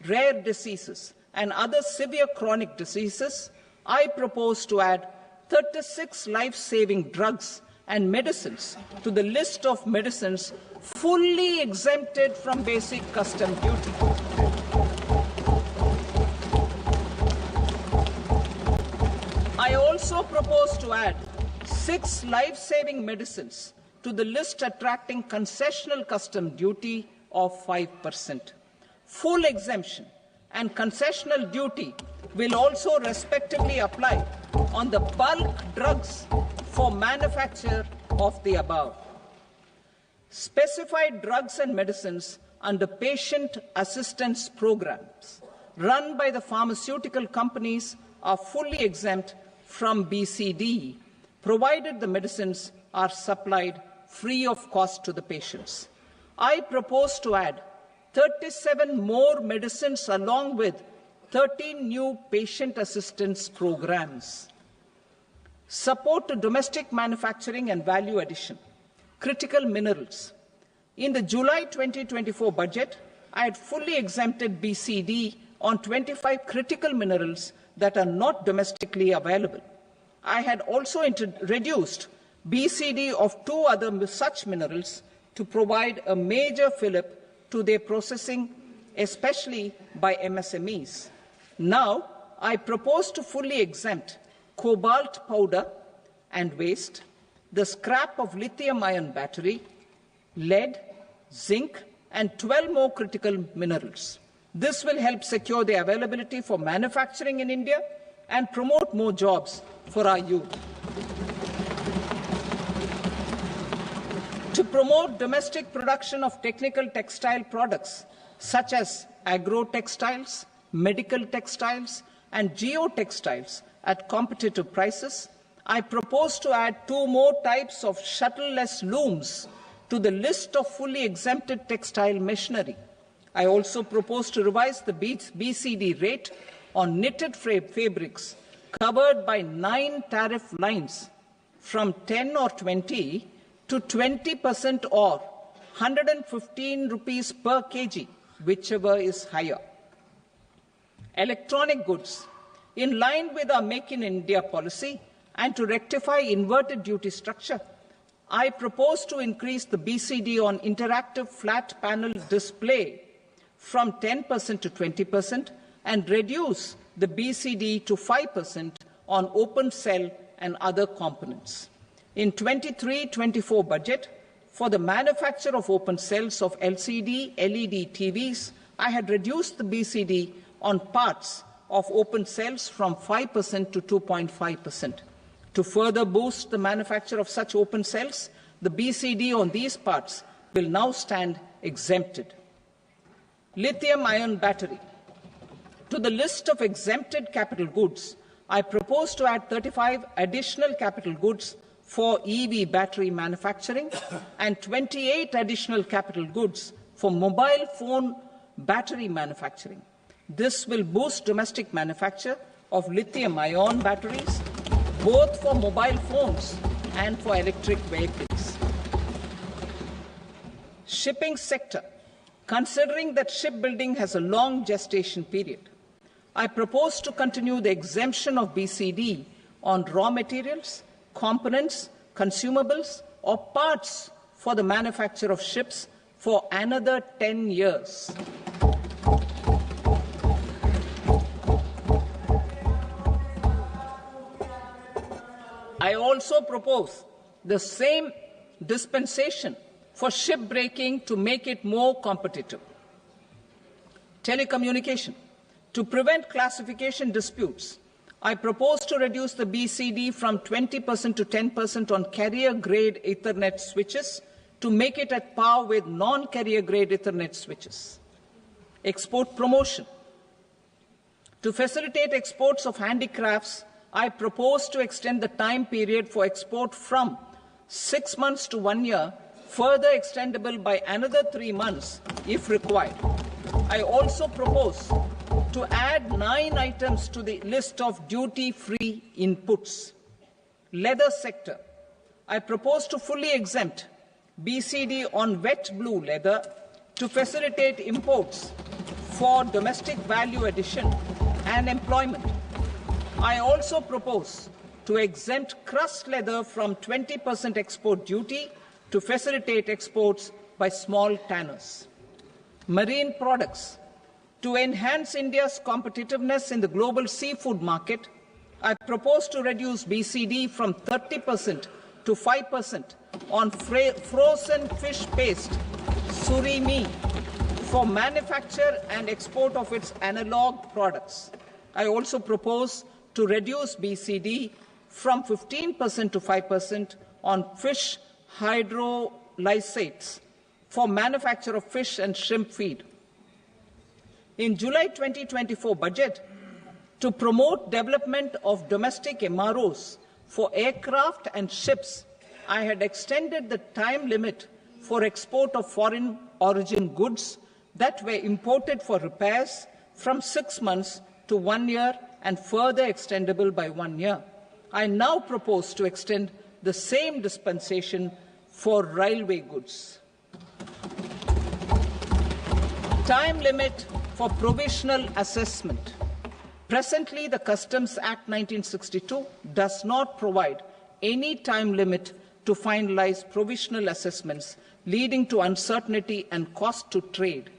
rare diseases, and other severe chronic diseases, I propose to add 36 life-saving drugs and medicines to the list of medicines fully exempted from basic custom duty. I also propose to add 6 life-saving medicines to the list attracting concessional custom duty of 5%. Full exemption and concessional duty will also respectively apply on the bulk drugs for manufacture of the above. Specified drugs and medicines under patient assistance programs run by the pharmaceutical companies are fully exempt from BCD, provided the medicines are supplied free of cost to the patients. I propose to add 37 more medicines along with 13 new patient assistance programs. Support to domestic manufacturing and value addition. Critical minerals. In the July 2024 budget, I had fully exempted BCD on 25 critical minerals that are not domestically available. I had also reduced BCD of 2 other such minerals to provide a major fillip to their processing, especially by MSMEs. Now, I propose to fully exempt cobalt powder and waste, the scrap of lithium-ion battery, lead, zinc, and 12 more critical minerals. This will help secure their availability for manufacturing in India and promote more jobs for our youth. To promote domestic production of technical textile products such as agro-textiles, medical textiles, and geotextiles at competitive prices, I propose to add 2 more types of shuttle-less looms to the list of fully exempted textile machinery. I also propose to revise the BCD rate on knitted fabrics covered by 9 tariff lines from 10 or 20 to 20% or 115 rupees per kg, whichever is higher. Electronic goods. In line with our Make in India policy and to rectify inverted duty structure, I propose to increase the BCD on interactive flat panel display from 10% to 20% and reduce the BCD to 5% on open cell and other components. In 23-24 budget, for the manufacture of open cells of LCD, LED TVs, I had reduced the BCD on parts of open cells from 5% to 2.5%. To further boost the manufacture of such open cells, the BCD on these parts will now stand exempted. Lithium-ion battery. To the list of exempted capital goods, I propose to add 35 additional capital goods for EV battery manufacturing and 28 additional capital goods for mobile phone battery manufacturing. This will boost domestic manufacture of lithium-ion batteries, both for mobile phones and for electric vehicles. Shipping sector. Considering that shipbuilding has a long gestation period, I propose to continue the exemption of BCD on raw materials, components, consumables, or parts for the manufacture of ships for another 10 years. I also propose the same dispensation for shipbreaking to make it more competitive. Telecommunication. To prevent classification disputes, I propose to reduce the BCD from 20% to 10% on carrier-grade Ethernet switches to make it at par with non-carrier-grade Ethernet switches. Export promotion. To facilitate exports of handicrafts, I propose to extend the time period for export from 6 months to 1 year, further extendable by another 3 months if required. I also propose to add 9 items to the list of duty-free inputs. Leather sector. I propose to fully exempt BCD on wet blue leather to facilitate imports for domestic value addition and employment. I also propose to exempt crust leather from 20% export duty to facilitate exports by small tanners. Marine products. To enhance India's competitiveness in the global seafood market, I propose to reduce BCD from 30% to 5% on frozen fish paste, surimi, for manufacture and export of its analog products. I also propose to reduce BCD from 15% to 5% on fish hydrolysates for manufacture of fish and shrimp feed. In July 2024 budget, to promote development of domestic MROs for aircraft and ships, I had extended the time limit for export of foreign origin goods that were imported for repairs from 6 months to 1 year and further extendable by 1 year. I now propose to extend the same dispensation for railway goods. Time limit for provisional assessment. Presently, the Customs Act 1962 does not provide any time limit to finalize provisional assessments, leading to uncertainty and cost to trade.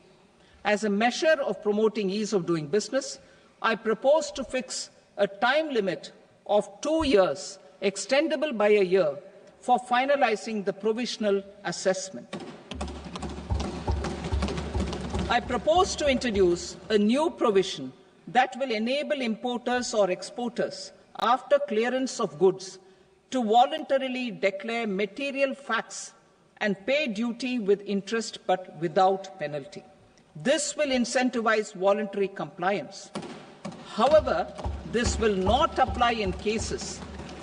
As a measure of promoting ease of doing business, I propose to fix a time limit of 2 years, extendable by a year, for finalizing the provisional assessment. I propose to introduce a new provision that will enable importers or exporters, after clearance of goods, to voluntarily declare material facts and pay duty with interest but without penalty. This will incentivize voluntary compliance. However, this will not apply in cases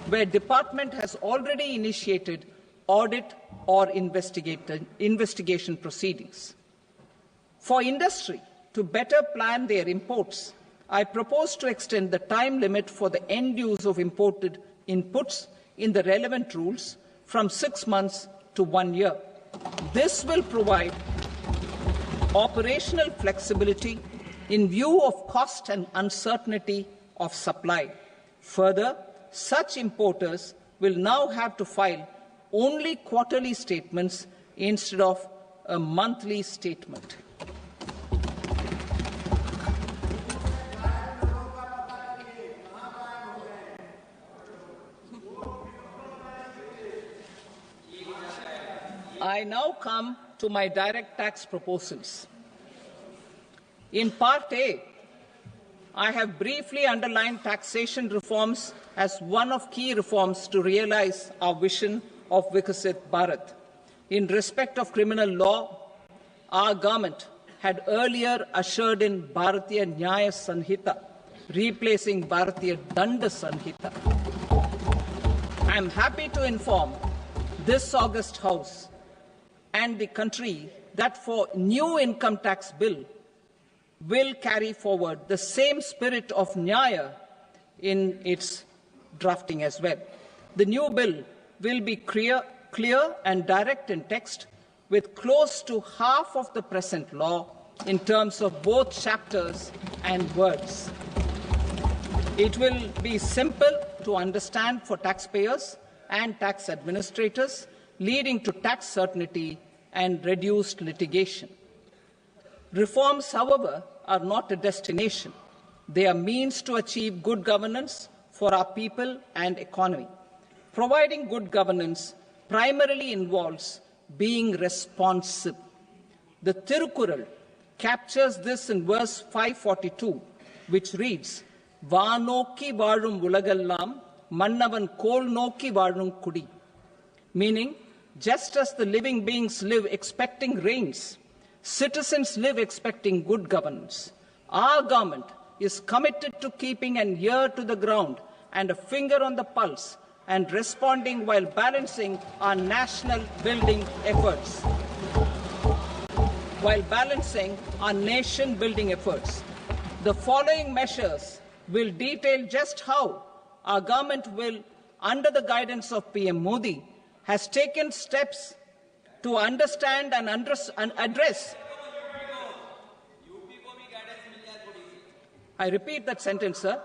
where department has already initiated audit or investigation proceedings. For industry to better plan their imports, I propose to extend the time limit for the end use of imported inputs in the relevant rules from 6 months to 1 year. This will provide operational flexibility in view of cost and uncertainty of supply. Further, such importers will now have to file only quarterly statements instead of a monthly statement. I now come to my direct tax proposals. In Part A, I have briefly underlined taxation reforms as one of key reforms to realize our vision of Vikasit Bharat. In respect of criminal law, our government had earlier ushered in Bharatiya Nyaya Sanhita, replacing Bharatiya Danda Sanhita. I am happy to inform this august House and the country that for new income tax bill will carry forward the same spirit of Nyaya in its drafting as well. The new bill will be clear and direct in text, with close to half of the present law in terms of both chapters and words. It will be simple to understand for taxpayers and tax administrators, leading to tax certainty and reduced litigation. Reforms, however, are not a destination. They are means to achieve good governance for our people and economy. Providing good governance primarily involves being responsive. The Tirukural captures this in verse 542, which reads, "Vaanokki vaazhum ulagallam, mannavan kol nokki vaazhum kudi," meaning, just as the living beings live expecting rains, citizens live expecting good governance. Our government is committed to keeping an ear to the ground and a finger on the pulse and responding while balancing our national building efforts. The following measures will detail just how our government will, under the guidance of PM Modi, has taken steps to understand and address. I repeat that sentence, sir.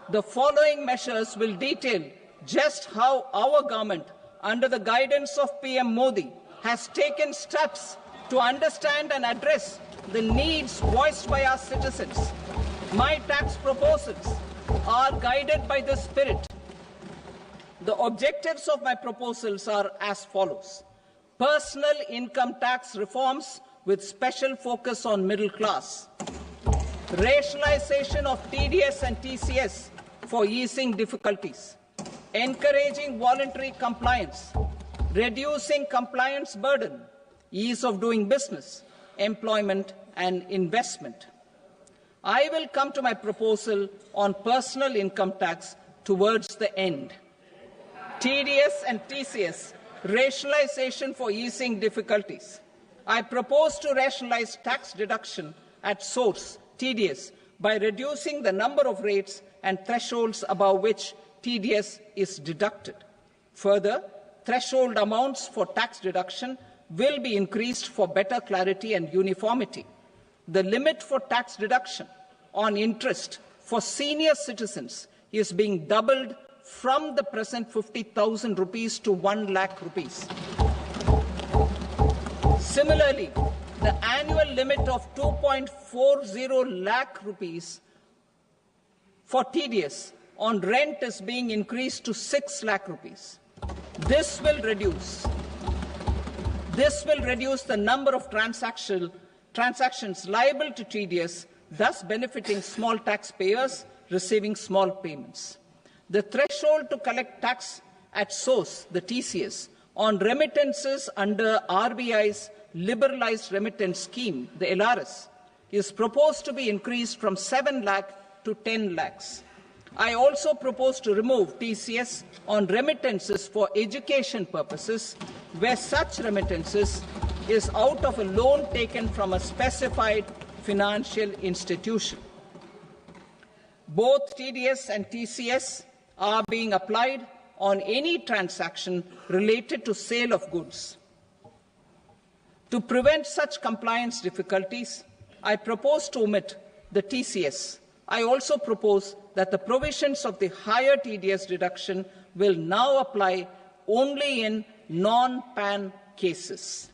The following measures will detail just how our government, under the guidance of PM Modi, has taken steps to understand and address the needs voiced by our citizens. My tax proposals are guided by this spirit. The objectives of my proposals are as follows. Personal income tax reforms with special focus on middle class. Rationalization of TDS and TCS for easing difficulties. Encouraging voluntary compliance. Reducing compliance burden. Ease of doing business, employment and investment. I will come to my proposal on personal income tax towards the end. TDS and TCS, rationalization for easing difficulties. I propose to rationalize tax deduction at source, TDS, by reducing the number of rates and thresholds above which TDS is deducted. Further, threshold amounts for tax deduction will be increased for better clarity and uniformity. The limit for tax deduction on interest for senior citizens is being doubled from the present 50,000 rupees to 1 lakh rupees. Similarly, the annual limit of 2.40 lakh rupees for TDS on rent is being increased to 6 lakh rupees. This will reduce the number of transactions liable to TDS, thus benefiting small taxpayers receiving small payments. The threshold to collect tax at source, the TCS, on remittances under RBI's liberalized remittance scheme, the LRS, is proposed to be increased from 7 lakh to 10 lakhs. I also propose to remove TCS on remittances for education purposes, where such remittances is out of a loan taken from a specified financial institution. Both TDS and TCS are being applied on any transaction related to sale of goods. To prevent such compliance difficulties, I propose to omit the TCS. I also propose that the provisions of the higher TDS deduction will now apply only in non-PAN cases.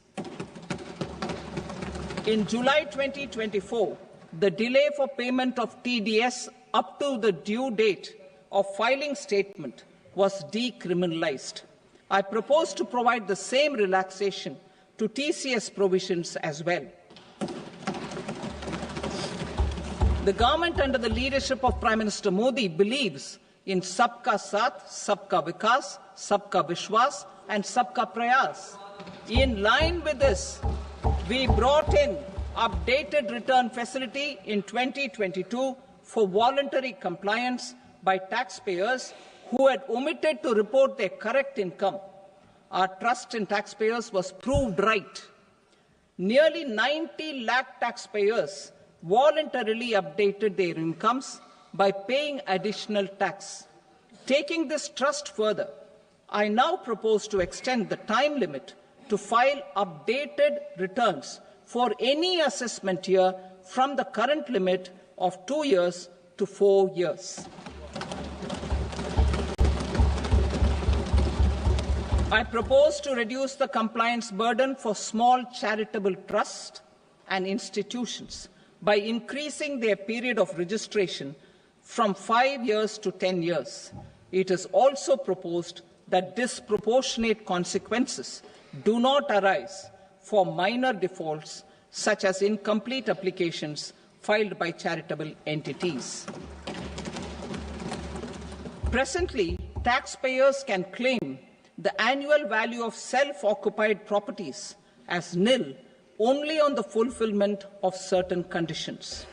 In July 2024, the delay for payment of TDS up to the due date of filing statement was decriminalized. I propose to provide the same relaxation to TCS provisions as well. The government under the leadership of Prime Minister Modi believes in Sabka Saath, Sabka Vikas, Sabka Vishwas and Sabka Prayas. In line with this, we brought in updated return facility in 2022 for voluntary compliance by taxpayers who had omitted to report their correct income. Our trust in taxpayers was proved right. Nearly 90 lakh taxpayers voluntarily updated their incomes by paying additional tax. Taking this trust further, I now propose to extend the time limit to file updated returns for any assessment year from the current limit of 2 years to 4 years. I propose to reduce the compliance burden for small charitable trusts and institutions by increasing their period of registration from 5 years to 10 years. It is also proposed that disproportionate consequences do not arise for minor defaults such as incomplete applications filed by charitable entities. Presently, taxpayers can claim the annual value of self-occupied properties as nil only on the fulfillment of certain conditions.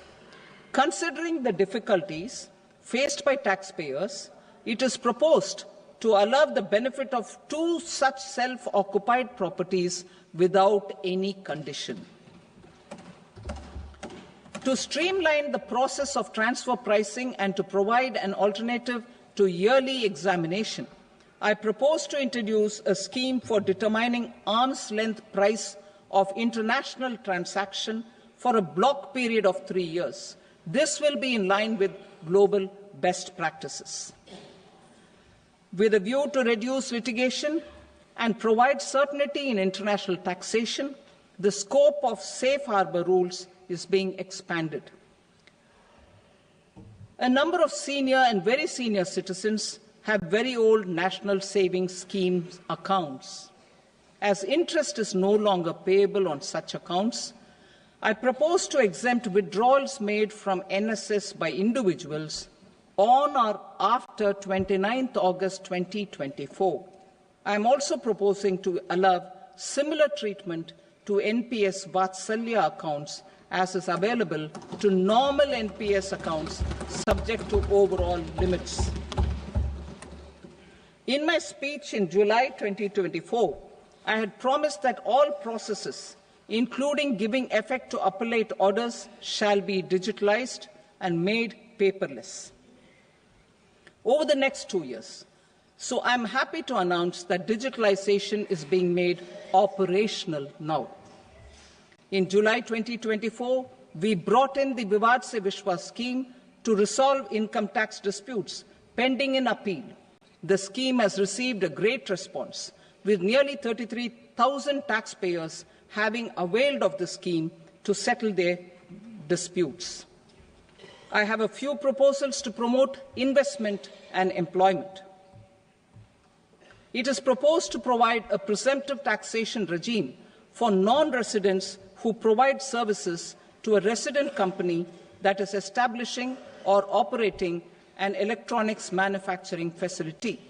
Considering the difficulties faced by taxpayers, it is proposed to allow the benefit of 2 such self-occupied properties without any condition. To streamline the process of transfer pricing and to provide an alternative to yearly examination, I propose to introduce a scheme for determining arm's length price of international transaction for a block period of 3 years. This will be in line with global best practices. With a view to reduce litigation and provide certainty in international taxation, the scope of safe harbor rules is being expanded. A number of senior and very senior citizens have very old national savings schemes accounts. As interest is no longer payable on such accounts, I propose to exempt withdrawals made from NSS by individuals on or after 29th August 2024. I am also proposing to allow similar treatment to NPS Vatsalya accounts as is available to normal NPS accounts subject to overall limits. In my speech in July 2024, I had promised that all processes including giving effect to appellate orders, shall be digitalized and made paperless over the next 2 years. So I'm happy to announce that digitalization is being made operational now. In July 2024, we brought in the Vivad Se Vishwas scheme to resolve income tax disputes pending in appeal. The scheme has received a great response, with nearly 33,000 taxpayers having availed of the scheme to settle their disputes. I have a few proposals to promote investment and employment. It is proposed to provide a presumptive taxation regime for non-residents who provide services to a resident company that is establishing or operating an electronics manufacturing facility.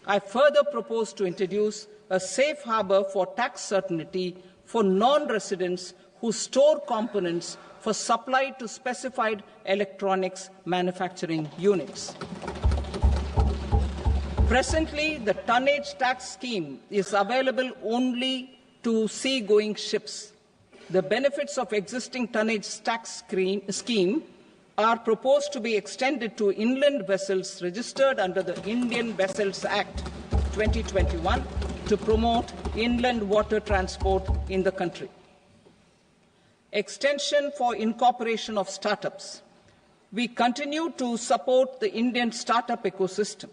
I further propose to introduce a safe harbor for tax certainty for non-residents who store components for supply to specified electronics manufacturing units. Presently, the tonnage tax scheme is available only to sea-going ships. The benefits of existing tonnage tax scheme are proposed to be extended to inland vessels registered under the Indian Vessels Act 2021 to promote inland water transport in the country. Extension for incorporation of startups. We continue to support the Indian startup ecosystem.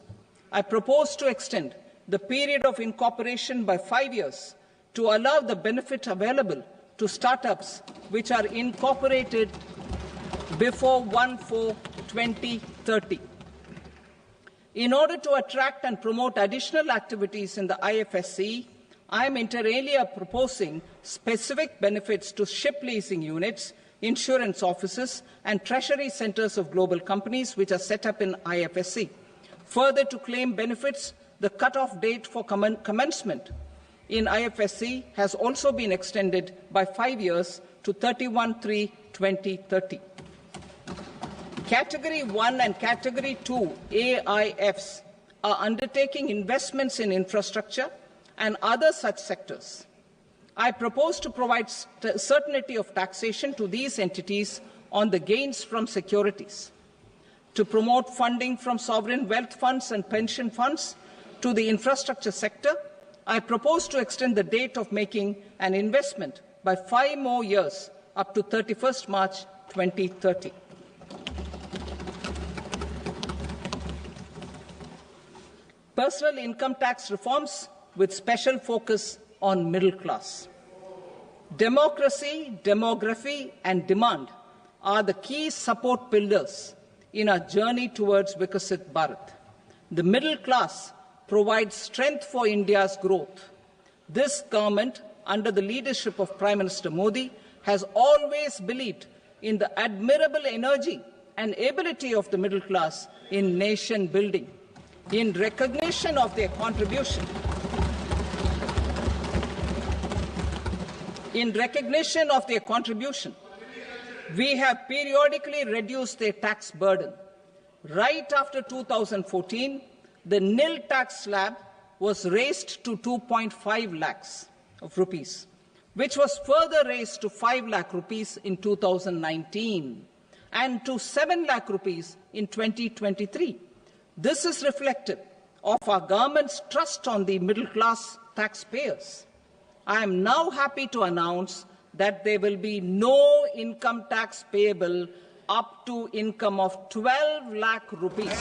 I propose to extend the period of incorporation by 5 years to allow the benefit available to startups which are incorporated before 1/4/2030. In order to attract and promote additional activities in the IFSC, I am inter alia proposing specific benefits to ship leasing units, insurance offices, and treasury centers of global companies which are set up in IFSC. Further, to claim benefits, the cut-off date for commencement in IFSC has also been extended by 5 years to 31/3/2030. Category 1 and Category 2 AIFs are undertaking investments in infrastructure and other such sectors. I propose to provide certainty of taxation to these entities on the gains from securities, to promote funding from sovereign wealth funds and pension funds to the infrastructure sector. I propose to extend the date of making an investment by 5 more years up to 31st March 2030. Personal income tax reforms with special focus on middle class. Democracy, demography, and demand are the key support pillars in our journey towards Vikasit Bharat. The middle class provides strength for India's growth. This government, under the leadership of Prime Minister Modi, has always believed in the admirable energy and ability of the middle class in nation building. In recognition of their contribution, we have periodically reduced their tax burden. Right after 2014, the nil tax slab was raised to 2.5 lakhs of rupees, which was further raised to 5 lakh rupees in 2019 and to 7 lakh rupees in 2023. This is reflective of our government's trust on the middle-class taxpayers. I am now happy to announce that there will be no income tax payable up to income of 12 lakh rupees.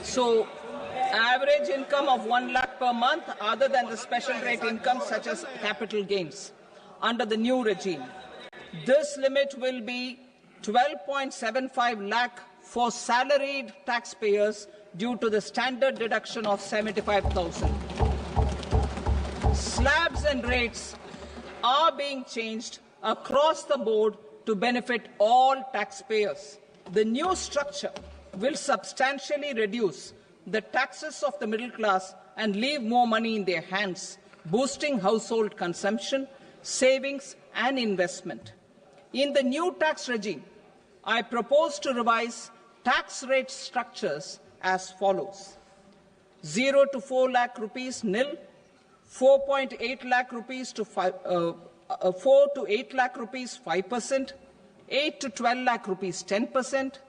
So, average income of 1 lakh per month, other than the special rate income such as capital gains, under the new regime. This limit will be 12.75 lakh for salaried taxpayers due to the standard deduction of 75,000. Slabs and rates are being changed across the board to benefit all taxpayers. The new structure will substantially reduce the taxes of the middle class and leave more money in their hands, boosting household consumption, savings and investment. In the new tax regime, I propose to revise tax rate structures as follows: 0 to 4 lakh rupees nil, 4.8 lakh rupees to 4 to 8 lakh rupees 5%, 8 to 12 lakh rupees 10%,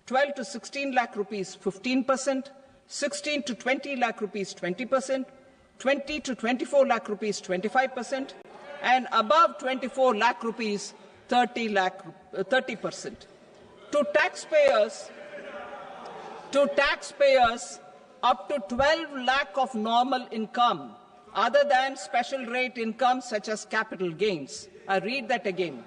12 to 16 lakh rupees 15%, 16 to 20 lakh rupees 20%, 20 to 24 lakh rupees 25%, and above 24 lakh rupees 30%. To taxpayers up to 12 lakh of normal income, other than special rate income such as capital gains. I read that again.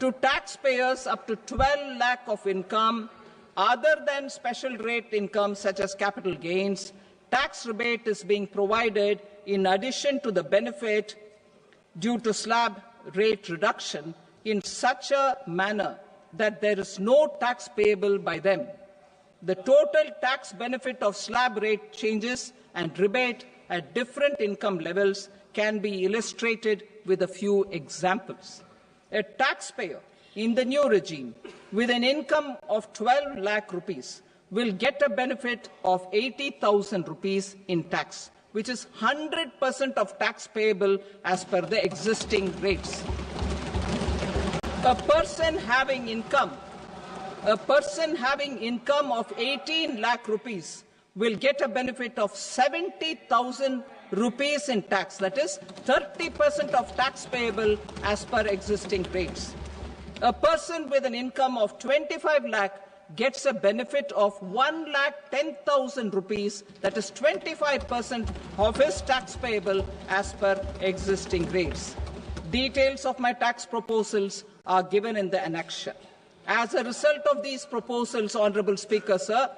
To taxpayers up to 12 lakh of income, other than special rate income such as capital gains, tax rebate is being provided in addition to the benefit due to slab rate reduction in such a manner that there is no tax payable by them. The total tax benefit of slab rate changes and rebate at different income levels can be illustrated with a few examples. A taxpayer in the new regime with an income of 12 lakh rupees will get a benefit of 80,000 rupees in tax, which is 100% of tax payable as per the existing rates. A person having income of 18 lakh rupees will get a benefit of 70,000 rupees in tax, that is 30% of tax payable as per existing rates. A person with an income of 25 lakh gets a benefit of 1,10,000 rupees, that is 25% of his tax payable as per existing rates. Details of my tax proposals are given in the annexure. As a result of these proposals, Honourable Speaker, sir,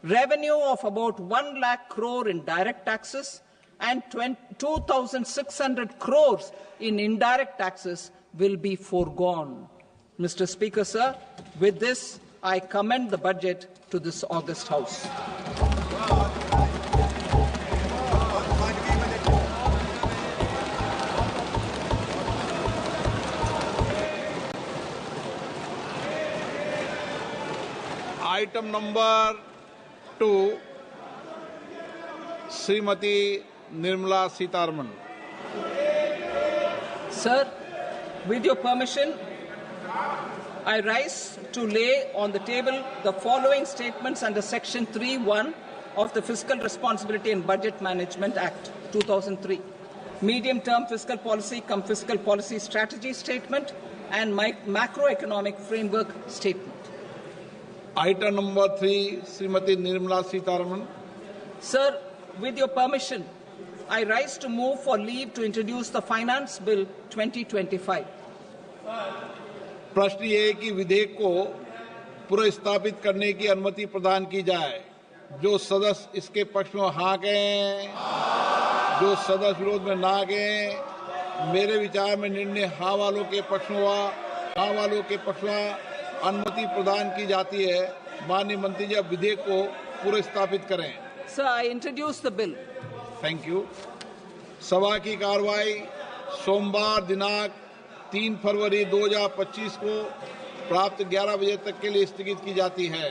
revenue of about 1 lakh crore in direct taxes and 2,600 crores in indirect taxes will be foregone. Mr. Speaker, sir, with this, I commend the budget to this august House. Item number 2, Srimati Nirmala Sitharaman. Sir, with your permission, I rise to lay on the table the following statements under Section 3(1) of the Fiscal Responsibility and Budget Management Act 2003, medium-term fiscal policy cum fiscal policy strategy statement and macroeconomic framework statement. Item number 3, Srimati Nirmala Sitharaman. Sir, with your permission, I rise to move for leave to introduce the Finance Bill 2025. प्रश्न ये है कि विधेयक को पुनर्स्थापित करने की अनुमति प्रदान की जाए। जो सदस्य इसके पक्ष में हाँ कहें, जो सदस्य विरोध में ना कहें। मेरे विचार में निर्णय हाँ वालों के पक्ष में हुआ, हाँ वालों के पक्ष में अनुमति प्रदान की जाती है। माननीय मंत्री जी, अब विधेयक को पुनर्स्थापित करें। Sir, I introduce the bill. Thank you. सभा की कार्रवाई सोमवार दिनांक 3 फरवरी 2025 को प्राप्त 11 बजे तक के लिए स्थगित की जाती है।